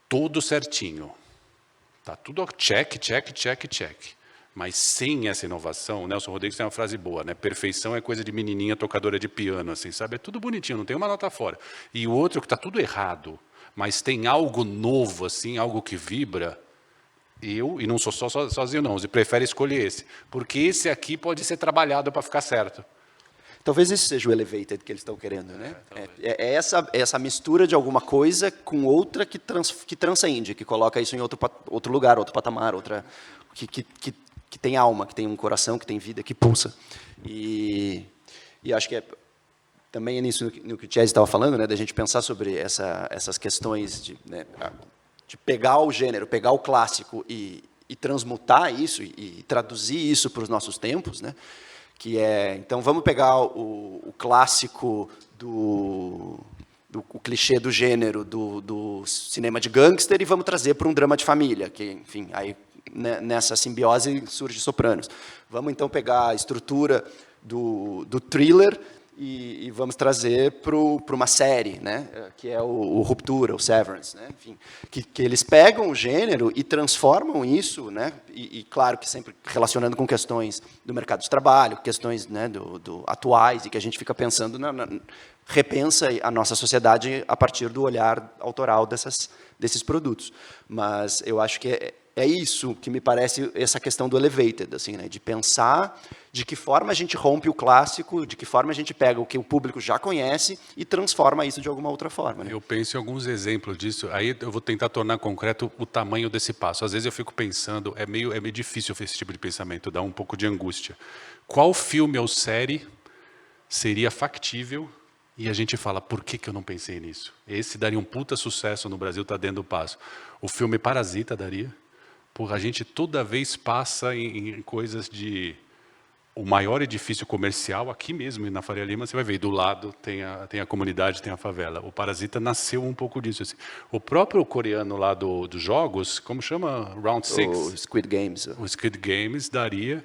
todo certinho. Tá tudo check. Mas sem essa inovação, o Nelson Rodrigues tem uma frase boa, né? Perfeição é coisa de menininha tocadora de piano, assim, sabe? É tudo bonitinho, não tem uma nota fora. E o outro que está tudo errado, mas tem algo novo, assim, algo que vibra, e não sou sozinho não, você prefere escolher esse, porque esse aqui pode ser trabalhado para ficar certo. Talvez esse seja o elevated que eles estão querendo, né? É essa mistura de alguma coisa com outra que transcende, que coloca isso em outro lugar, outro patamar, outra que tem alma, que tem um coração, que tem vida, que pulsa. E acho que também é nisso no que o Chaz estava falando, né? Da gente pensar sobre essas questões de pegar o gênero, pegar o clássico e transmutar isso e traduzir isso para os nossos tempos, né? Então, vamos pegar o clássico o clichê do gênero do cinema de gangster e vamos trazer para um drama de família, que, enfim, aí nessa simbiose surge Sopranos. Vamos, então, pegar a estrutura do thriller e vamos trazer para uma série, né, que é o Ruptura, o Severance, né, enfim, que eles pegam o gênero e transformam isso, né, e claro que sempre relacionando com questões do mercado de trabalho, questões, né, atuais, e que a gente fica pensando, repensa a nossa sociedade a partir do olhar autoral desses produtos. Mas eu acho que é isso que me parece essa questão do elevated, assim, né, de pensar de que forma a gente rompe o clássico, de que forma a gente pega o que o público já conhece e transforma isso de alguma outra forma. Né? Eu penso em alguns exemplos disso, aí eu vou tentar tornar concreto o tamanho desse passo. Às vezes eu fico pensando, é meio difícil esse tipo de pensamento, dá um pouco de angústia. Qual filme ou série seria factível e a gente fala, por que eu não pensei nisso? Esse daria um puta sucesso no Brasil, está dando o passo. O filme Parasita daria. Porra, a gente toda vez passa em coisas de... O maior edifício comercial, aqui mesmo, na Faria Lima, você vai ver, do lado tem a comunidade, tem a favela. O Parasita nasceu um pouco disso. Assim. O próprio coreano lá dos jogos, como chama? Round 6? O Squid Games. O Squid Games daria.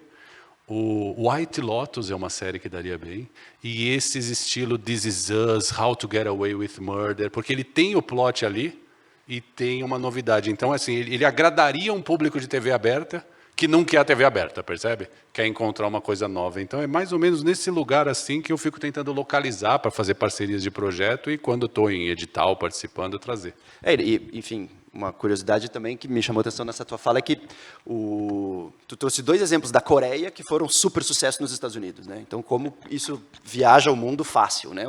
O White Lotus é uma série que daria bem. E esses estilo This Is Us, How to Get Away with Murder, porque ele tem o plot ali e tem uma novidade. Então, assim, ele agradaria um público de TV aberta, que não quer a TV aberta, percebe? Quer encontrar uma coisa nova. Então, é mais ou menos nesse lugar assim que eu fico tentando localizar para fazer parcerias de projeto e, quando estou em edital, participando, trazer. Enfim, uma curiosidade também que me chamou a atenção nessa tua fala é que tu trouxe 2 exemplos da Coreia que foram super sucesso nos Estados Unidos. Né? Então, como isso viaja o mundo fácil. Né?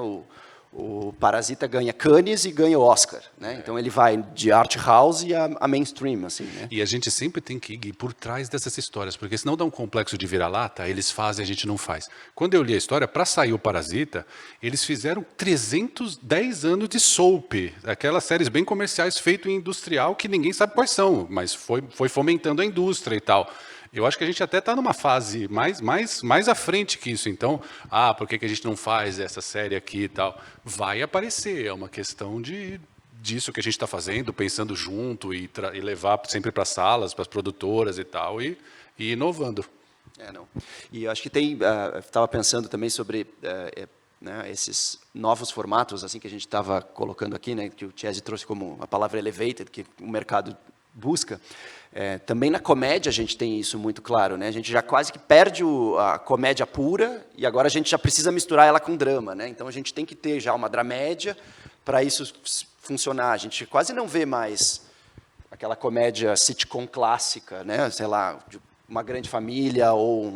O Parasita ganha Cannes e ganha o Oscar, né? Então ele vai de art house a mainstream, assim, né? E a gente sempre tem que ir por trás dessas histórias, porque senão dá um complexo de vira-lata, eles fazem, a gente não faz. Quando eu li a história, para sair o Parasita, eles fizeram 310 anos de soap, aquelas séries bem comerciais feito em industrial que ninguém sabe quais são, mas foi fomentando a indústria e tal. Eu acho que a gente até está numa fase mais à frente que isso. Então, por que a gente não faz essa série aqui e tal? Vai aparecer, é uma questão disso que a gente está fazendo, pensando junto e levar sempre para as salas, para as produtoras e tal, e inovando. Não. E eu acho que estava pensando também sobre né, esses novos formatos assim que a gente estava colocando aqui, né, que o Chese trouxe como a palavra elevated, que o mercado busca. Também na comédia a gente tem isso muito claro, né? A gente já quase que perde a comédia pura e agora a gente já precisa misturar ela com drama, né? Então a gente tem que ter já uma dramédia para isso funcionar. A gente quase não vê mais aquela comédia sitcom clássica, né? Sei lá, de Uma Grande Família ou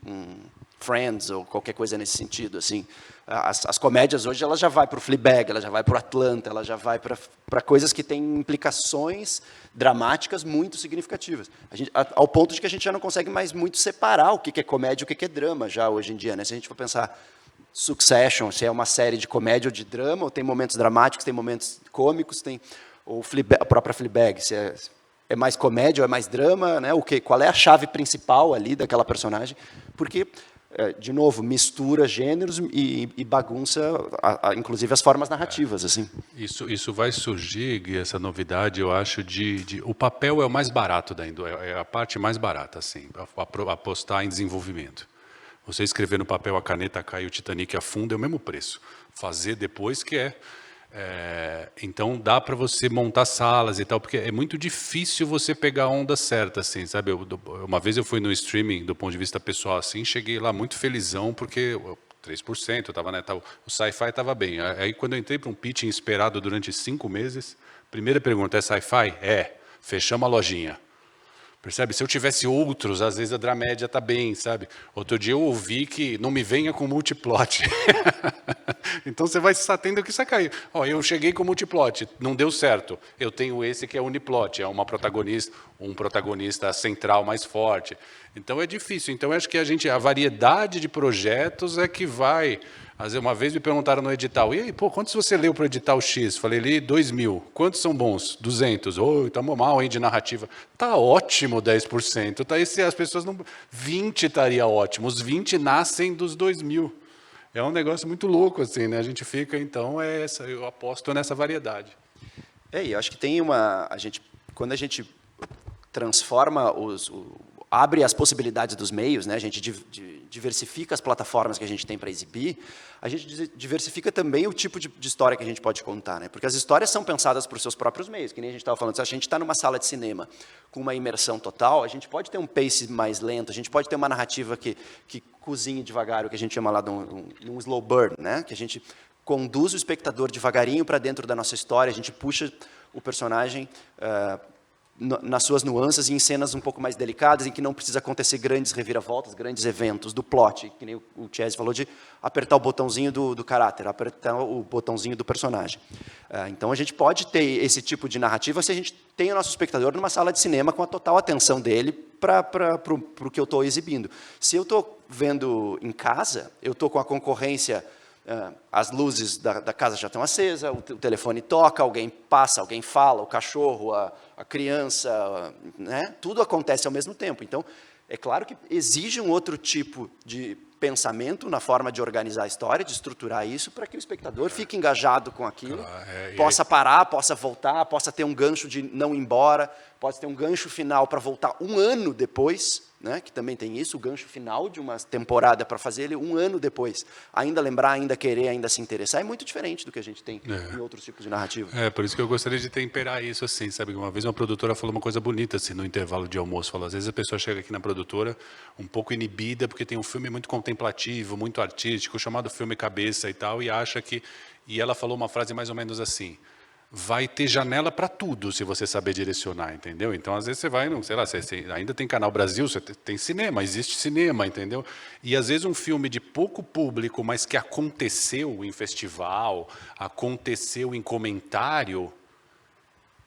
um Friends ou qualquer coisa nesse sentido, assim. As comédias hoje ela já vai para o Fleabag, ela já vai para o Atlanta, ela já vai para coisas que têm implicações dramáticas muito significativas. Ao ponto de que a gente já não consegue mais muito separar o que é comédia e o que é drama já hoje em dia, né? Se a gente for pensar Succession, se é uma série de comédia ou de drama, ou tem momentos dramáticos, tem momentos cômicos, ou a própria Fleabag, se é mais comédia ou é mais drama, né? Qual é a chave principal ali daquela personagem? Porque de novo, mistura gêneros e bagunça, inclusive as formas narrativas, assim. Isso vai surgir, essa novidade, eu acho, o papel é o mais barato é a parte mais barata, assim, apostar em desenvolvimento. Você escrever no papel, a caneta cai e o Titanic afunda, é o mesmo preço. Fazer depois que então dá para você montar salas e tal, porque é muito difícil você pegar a onda certa, assim, sabe? Uma vez eu fui no streaming, do ponto de vista pessoal, assim, cheguei lá muito felizão, porque 3%, tava, né, o sci-fi estava bem. Aí quando eu entrei para um pitching esperado durante 5 meses, primeira pergunta, é sci-fi? Fechamos a lojinha. Percebe? Se eu tivesse outros, às vezes a dramédia está bem, sabe? Outro dia eu ouvi que não me venha com multiplot. Então você vai tendo que sacar. Eu cheguei com multiplot, não deu certo. Eu tenho esse que é uniplot, é um protagonista central mais forte. Então é difícil. Então eu acho que a variedade de projetos é que vai. Uma vez me perguntaram no edital, e aí, quantos você leu para o edital X? Falei, li 2.000. Quantos são bons? 200. Estamos mal, hein, de narrativa. Tá ótimo 10%. As pessoas não... 20 estaria ótimo. Os 20 nascem dos 2.000. É um negócio muito louco, assim, né? A gente fica, então, eu aposto nessa variedade. Eu acho que tem quando a gente transforma abre as possibilidades dos meios, né? A gente diversifica as plataformas que a gente tem para exibir, a gente diversifica também o tipo de história que a gente pode contar, né? Porque as histórias são pensadas para os seus próprios meios, que nem a gente estava falando. Se a gente está numa sala de cinema com uma imersão total, a gente pode ter um pace mais lento, a gente pode ter uma narrativa que cozinhe devagar, o que a gente chama lá de um slow burn, né? Que a gente conduz o espectador devagarinho para dentro da nossa história, a gente puxa o personagem nas suas nuances e em cenas um pouco mais delicadas, em que não precisa acontecer grandes reviravoltas, grandes eventos do plot, que nem o Chese falou de apertar o botãozinho do caráter, apertar o botãozinho do personagem. Então a gente pode ter esse tipo de narrativa se a gente tem o nosso espectador numa sala de cinema com a total atenção dele para o que eu estou exibindo. Se eu estou vendo em casa, eu estou com a concorrência, as luzes da casa já estão acesas, o telefone toca, alguém passa, alguém fala, o cachorro, a criança, né? Tudo acontece ao mesmo tempo. Então, é claro que exige um outro tipo de pensamento na forma de organizar a história, de estruturar isso, para que o espectador fique engajado com aquilo, possa parar, possa voltar, possa ter um gancho de não ir embora, pode ter um gancho final para voltar 1 ano depois, né, que também tem isso, o gancho final de uma temporada para fazer ele 1 ano depois. Ainda lembrar, ainda querer, ainda se interessar, é muito diferente do que a gente tem em outros tipos de narrativa. Por isso que eu gostaria de temperar isso, assim, sabe? Uma vez uma produtora falou uma coisa bonita, assim, no intervalo de almoço, falou, às vezes a pessoa chega aqui na produtora um pouco inibida, porque tem um filme muito contemplativo, muito artístico, chamado filme cabeça e tal, e acha que... E ela falou uma frase mais ou menos assim, vai ter janela para tudo se você saber direcionar, entendeu? Então, às vezes você vai, sei lá, você ainda tem Canal Brasil, você tem cinema, existe cinema, entendeu? E às vezes um filme de pouco público, mas que aconteceu em festival, aconteceu em comentário,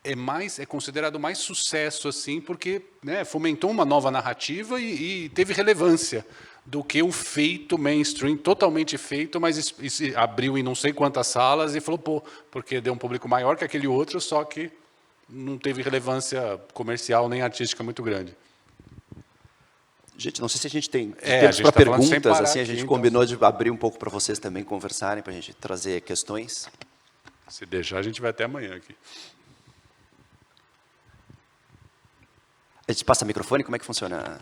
é considerado mais sucesso, assim, porque, né, fomentou uma nova narrativa e teve relevância, do que um feito mainstream, totalmente feito, mas abriu em não sei quantas salas e falou, porque deu um público maior que aquele outro, só que não teve relevância comercial nem artística muito grande. Gente, não sei se a gente tem tempo para perguntas, assim, a gente combinou de abrir um pouco para vocês também conversarem, para a gente trazer questões. Se deixar, a gente vai até amanhã aqui. A gente passa microfone? Como é que funciona?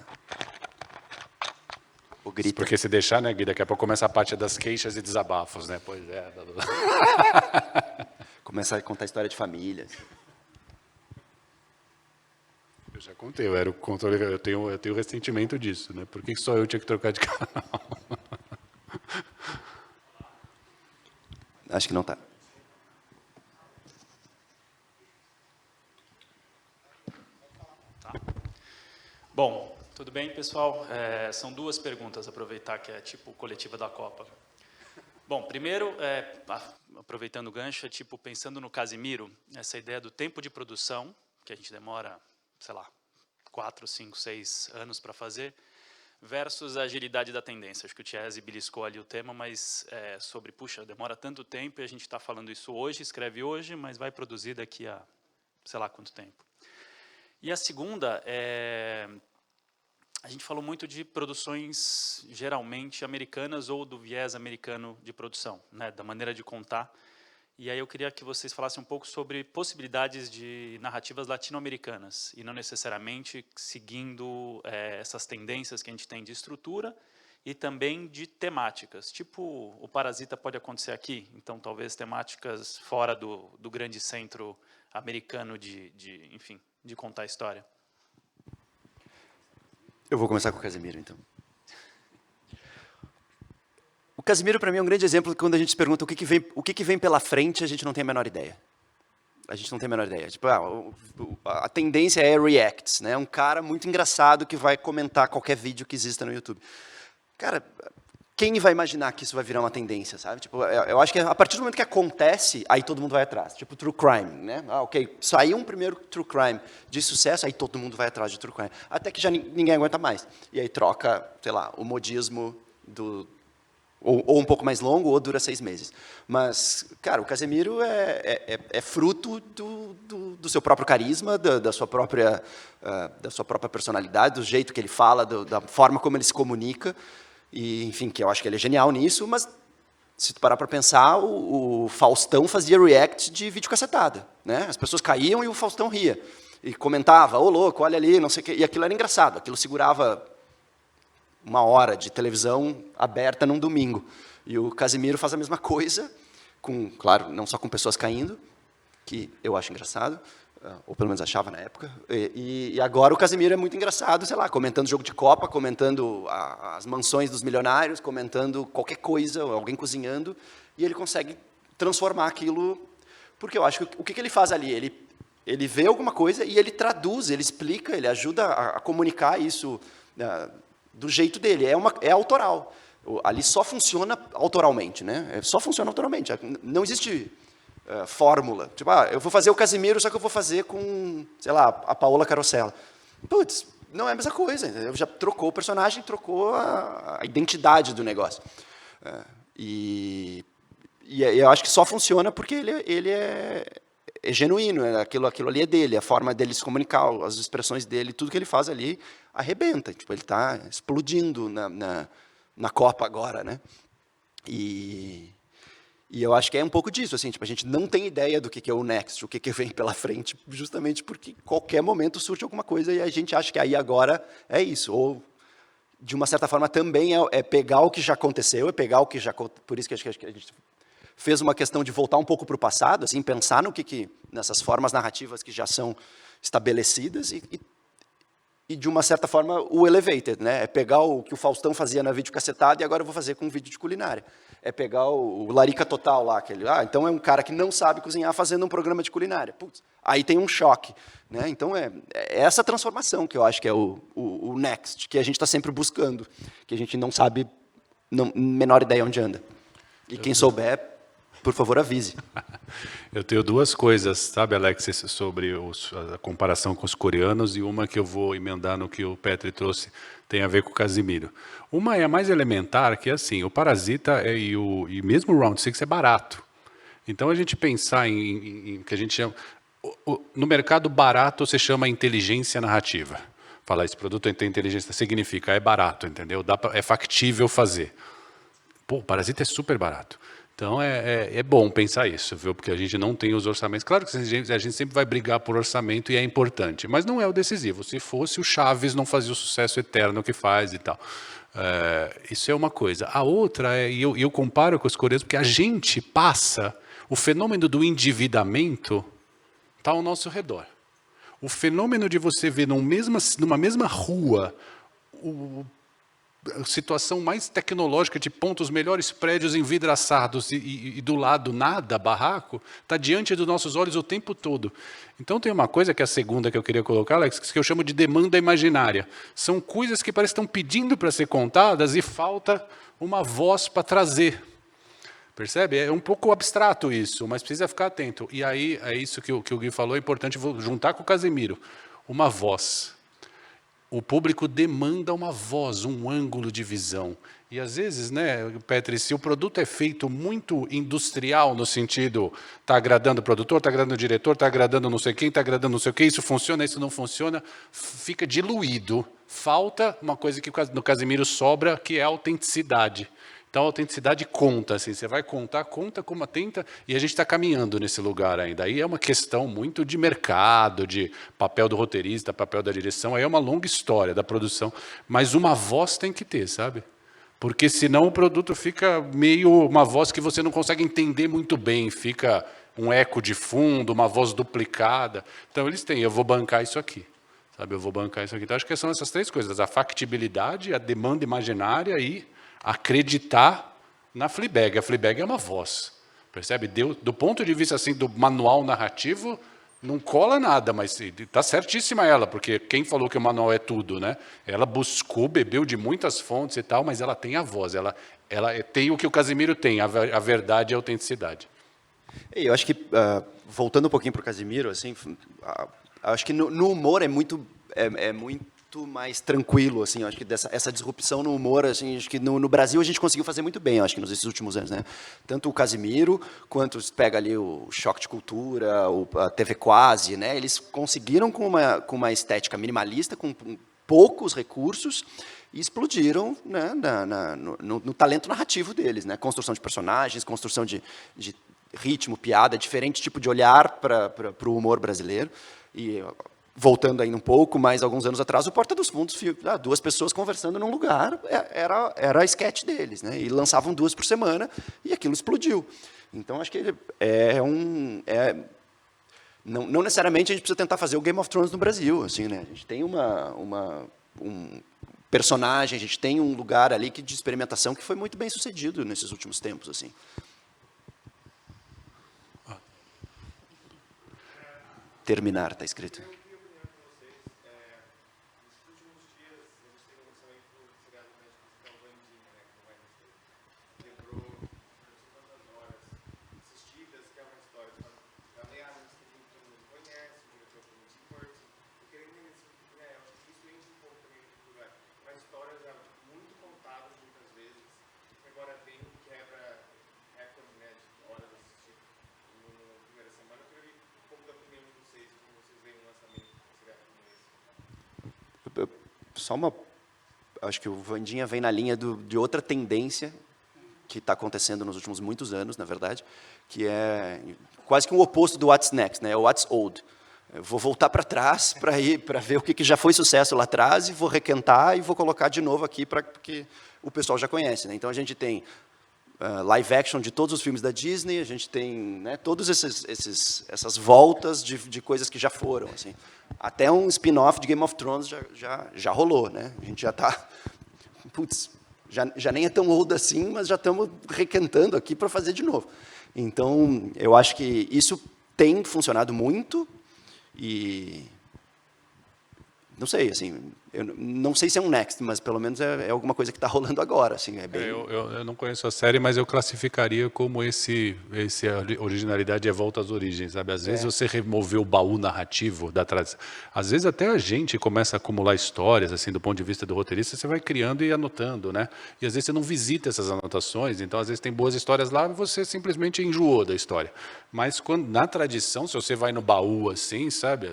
O grito. Porque se deixar, né, Gui, daqui a pouco começa a parte das queixas e desabafos, né? Pois é. Começa a contar história de família. Eu já contei, eu era o controle, eu tenho ressentimento disso, né? Por que só eu tinha que trocar de canal? Acho que não está. Bom, tudo bem, pessoal? São duas perguntas, aproveitar que é tipo coletiva da Copa. Bom, primeiro, aproveitando o gancho, tipo, pensando no Casimiro, essa ideia do tempo de produção, que a gente demora, sei lá, 4, 5, 6 anos para fazer, versus a agilidade da tendência. Acho que o Chesney beliscou ali o tema, mas sobre, puxa, demora tanto tempo e a gente está falando isso hoje, escreve hoje, mas vai produzir daqui a, sei lá, quanto tempo. E a segunda a gente falou muito de produções geralmente americanas ou do viés americano de produção, né, da maneira de contar. E aí eu queria que vocês falassem um pouco sobre possibilidades de narrativas latino-americanas, e não necessariamente seguindo essas tendências que a gente tem de estrutura e também de temáticas. Tipo, o Parasita pode acontecer aqui, então talvez temáticas fora do grande centro americano enfim, de contar a história. Eu vou começar com o Casimiro, então. O Casimiro, para mim, é um grande exemplo que quando a gente se pergunta o que vem pela frente, a gente não tem a menor ideia. A gente não tem a menor ideia. Tipo, a tendência é reacts, né? Um cara muito engraçado que vai comentar qualquer vídeo que exista no YouTube. Cara, quem vai imaginar que isso vai virar uma tendência, sabe? Tipo, eu acho que a partir do momento que acontece, aí todo mundo vai atrás. Tipo, true crime, né? Ok, saiu um primeiro true crime de sucesso, aí todo mundo vai atrás de true crime. Até que já ninguém aguenta mais. E aí troca, sei lá, o modismo ou um pouco mais longo, ou dura 6 meses. Mas, cara, o Casemiro é fruto do seu próprio carisma, da sua própria personalidade, do jeito que ele fala, da forma como ele se comunica. E, enfim, que eu acho que ele é genial nisso, mas se tu parar para pensar, o Faustão fazia react de videocassetada, né? As pessoas caíam e o Faustão ria. E comentava, ô louco, olha ali, não sei o quê. E aquilo era engraçado, aquilo segurava 1 hora de televisão aberta num domingo. E o Casimiro faz a mesma coisa, claro, não só com pessoas caindo, que eu acho engraçado, ou pelo menos achava na época, e agora o Casimiro é muito engraçado, sei lá, comentando jogo de Copa, comentando as mansões dos milionários, comentando qualquer coisa, alguém cozinhando, e ele consegue transformar aquilo, porque eu acho que o que ele faz ali? Ele vê alguma coisa e ele traduz, ele explica, ele ajuda a comunicar isso do jeito dele, é autoral. Ali só funciona autoralmente, né? Só funciona autoralmente, não existe fórmula. Tipo, eu vou fazer o Casimiro, só que eu vou fazer com, sei lá, a Paola Carosella. Putz, não é a mesma coisa. Já trocou o personagem, trocou a identidade do negócio. E eu acho que só funciona porque ele é genuíno, aquilo ali é dele, a forma dele se comunicar, as expressões dele, tudo que ele faz ali arrebenta. Tipo, ele está explodindo na Copa agora, né? E eu acho que é um pouco disso, assim, tipo, a gente não tem ideia do que é o next, o que vem pela frente, justamente porque qualquer momento surge alguma coisa e a gente acha que aí agora é isso. Ou, de uma certa forma, também é pegar o que já aconteceu, por isso que a gente fez uma questão de voltar um pouco para o passado, assim, pensar nessas formas narrativas que já são estabelecidas e de uma certa forma, o elevated, né? É pegar o que o Faustão fazia na videocassetada e agora eu vou fazer com um vídeo de culinária. É pegar o Larica Total lá, então é um cara que não sabe cozinhar fazendo um programa de culinária. Putz, aí tem um choque, né? Então é essa transformação que eu acho que é o next, que a gente está sempre buscando, que a gente não sabe, menor ideia onde anda. E quem souber, por favor, avise. Eu tenho 2 coisas, sabe, Alexis, sobre a comparação com os coreanos, e uma que eu vou emendar no que o Petri trouxe, tem a ver com o Casimiro. Uma é a mais elementar, que é assim, o Parasita e mesmo o Round 6 é barato. Então, a gente pensar em que a gente chama... No mercado barato, se chama inteligência narrativa. Falar, esse produto tem inteligência, significa, é barato, entendeu? É factível fazer. Pô, o Parasita é super barato. Então, é bom pensar isso, viu? Porque a gente não tem os orçamentos. Claro que a gente sempre vai brigar por orçamento e é importante, mas não é o decisivo. Se fosse, o Chaves não fazia o sucesso eterno que faz e tal. Isso é uma coisa. A outra, e eu comparo com os coreanos, porque a gente passa, o fenômeno do endividamento está ao nosso redor. O fenômeno de você ver numa mesma rua a situação mais tecnológica de pontos, melhores prédios envidraçados e do lado nada, barraco, está diante dos nossos olhos o tempo todo. Então tem uma coisa que é a segunda que eu queria colocar, Alex, que eu chamo de demanda imaginária. São coisas que parecem que estão pedindo para ser contadas e falta uma voz para trazer. Percebe? É um pouco abstrato isso, mas precisa ficar atento. E aí, é isso que o Gui falou, é importante juntar com o Casemiro. Uma voz. O público demanda uma voz, um ângulo de visão. E às vezes, né, Petri, se o produto é feito muito industrial, no sentido, está agradando o produtor, está agradando o diretor, está agradando não sei quem, está agradando não sei o quê, isso funciona, isso não funciona, fica diluído. Falta uma coisa que no Casemiro sobra, que é a autenticidade. Então, a autenticidade conta, assim, você vai conta como atenta, e a gente está caminhando nesse lugar ainda. Aí é uma questão muito de mercado, de papel do roteirista, papel da direção, aí é uma longa história da produção, mas uma voz tem que ter, sabe? Porque senão o produto fica meio uma voz que você não consegue entender muito bem, fica um eco de fundo, uma voz duplicada. Então, eles têm, eu vou bancar isso aqui. Sabe, eu vou bancar isso aqui. Então, acho que são essas três coisas, a factibilidade, a demanda imaginária e acreditar na Fleabag. A Fleabag é uma voz, percebe? Do ponto de vista assim, do manual narrativo, não cola nada, mas está certíssima ela, porque quem falou que o manual é tudo, né? Ela buscou, bebeu de muitas fontes e tal, mas ela tem a voz, ela tem o que o Casemiro tem, a verdade e a autenticidade. Eu acho que, voltando um pouquinho para o Casemiro, assim, acho que no humor é muito mais tranquilo, assim, acho que essa disrupção no humor, assim, acho que no Brasil a gente conseguiu fazer muito bem, acho que nesses últimos anos, né? Tanto o Casemiro, quanto pega ali o Choque de Cultura, a TV Quase, né? Eles conseguiram com uma estética minimalista, com poucos recursos, e explodiram, né, no talento narrativo deles, né? Construção de personagens, construção de ritmo, piada, diferente tipo de olhar para o humor brasileiro. E voltando ainda um pouco, mais alguns anos atrás, o Porta dos Fundos, duas pessoas conversando num lugar, era a sketch deles, né? E lançavam 2 por semana, e aquilo explodiu. Então, acho que não necessariamente a gente precisa tentar fazer o Game of Thrones no Brasil, assim, né? A gente tem um personagem, a gente tem um lugar ali de experimentação que foi muito bem sucedido nesses últimos tempos, assim. Terminar, está escrito. Acho que o Vandinha vem na linha de outra tendência que está acontecendo nos últimos muitos anos, na verdade, que é quase que um oposto do What's Next, né? O What's Old. Eu vou voltar para trás para ver o que já foi sucesso lá atrás e vou requentar e vou colocar de novo aqui porque o pessoal já conhece, né? Então a gente tem live action de todos os filmes da Disney, a gente tem, né, todas essas voltas de coisas que já foram, assim. Até um spin-off de Game of Thrones já rolou, né? A gente já está, já nem é tão old assim, mas já estamos requentando aqui para fazer de novo. Então, eu acho que isso tem funcionado muito e não sei, assim, eu não sei se é um next, mas pelo menos é alguma coisa que está rolando agora. Assim, é bem... eu não conheço a série, mas eu classificaria como esse originalidade é volta às origens, sabe? Às vezes você remover o baú narrativo da tradição. Às vezes até a gente começa a acumular histórias, assim, do ponto de vista do roteirista, você vai criando e anotando, né? E às vezes você não visita essas anotações, então às vezes tem boas histórias lá e você simplesmente enjoou da história. Mas quando, na tradição, se você vai no baú assim, sabe?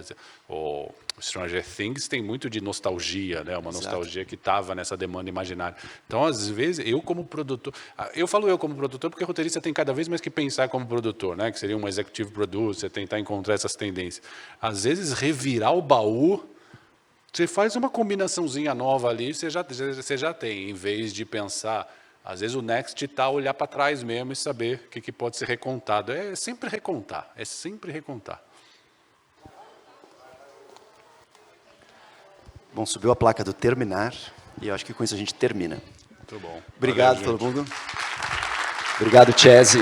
O Stranger Things tem muito de nostalgia, né? Uma nostalgia que estava nessa demanda imaginária. Então, às vezes, eu como produtor... Eu falo eu como produtor porque o roteirista tem cada vez mais que pensar como produtor, né? Que seria um executive producer, tentar encontrar essas tendências. Às vezes, revirar o baú, você faz uma combinaçãozinha nova ali, você já tem, em vez de pensar... Às vezes o next está olhar para trás mesmo e saber o que pode ser recontado. É sempre recontar, é sempre recontar. Bom, subiu a placa do terminar, e eu acho que com isso a gente termina. Muito bom. Obrigado Valeu, todo mundo. Obrigado, Chese.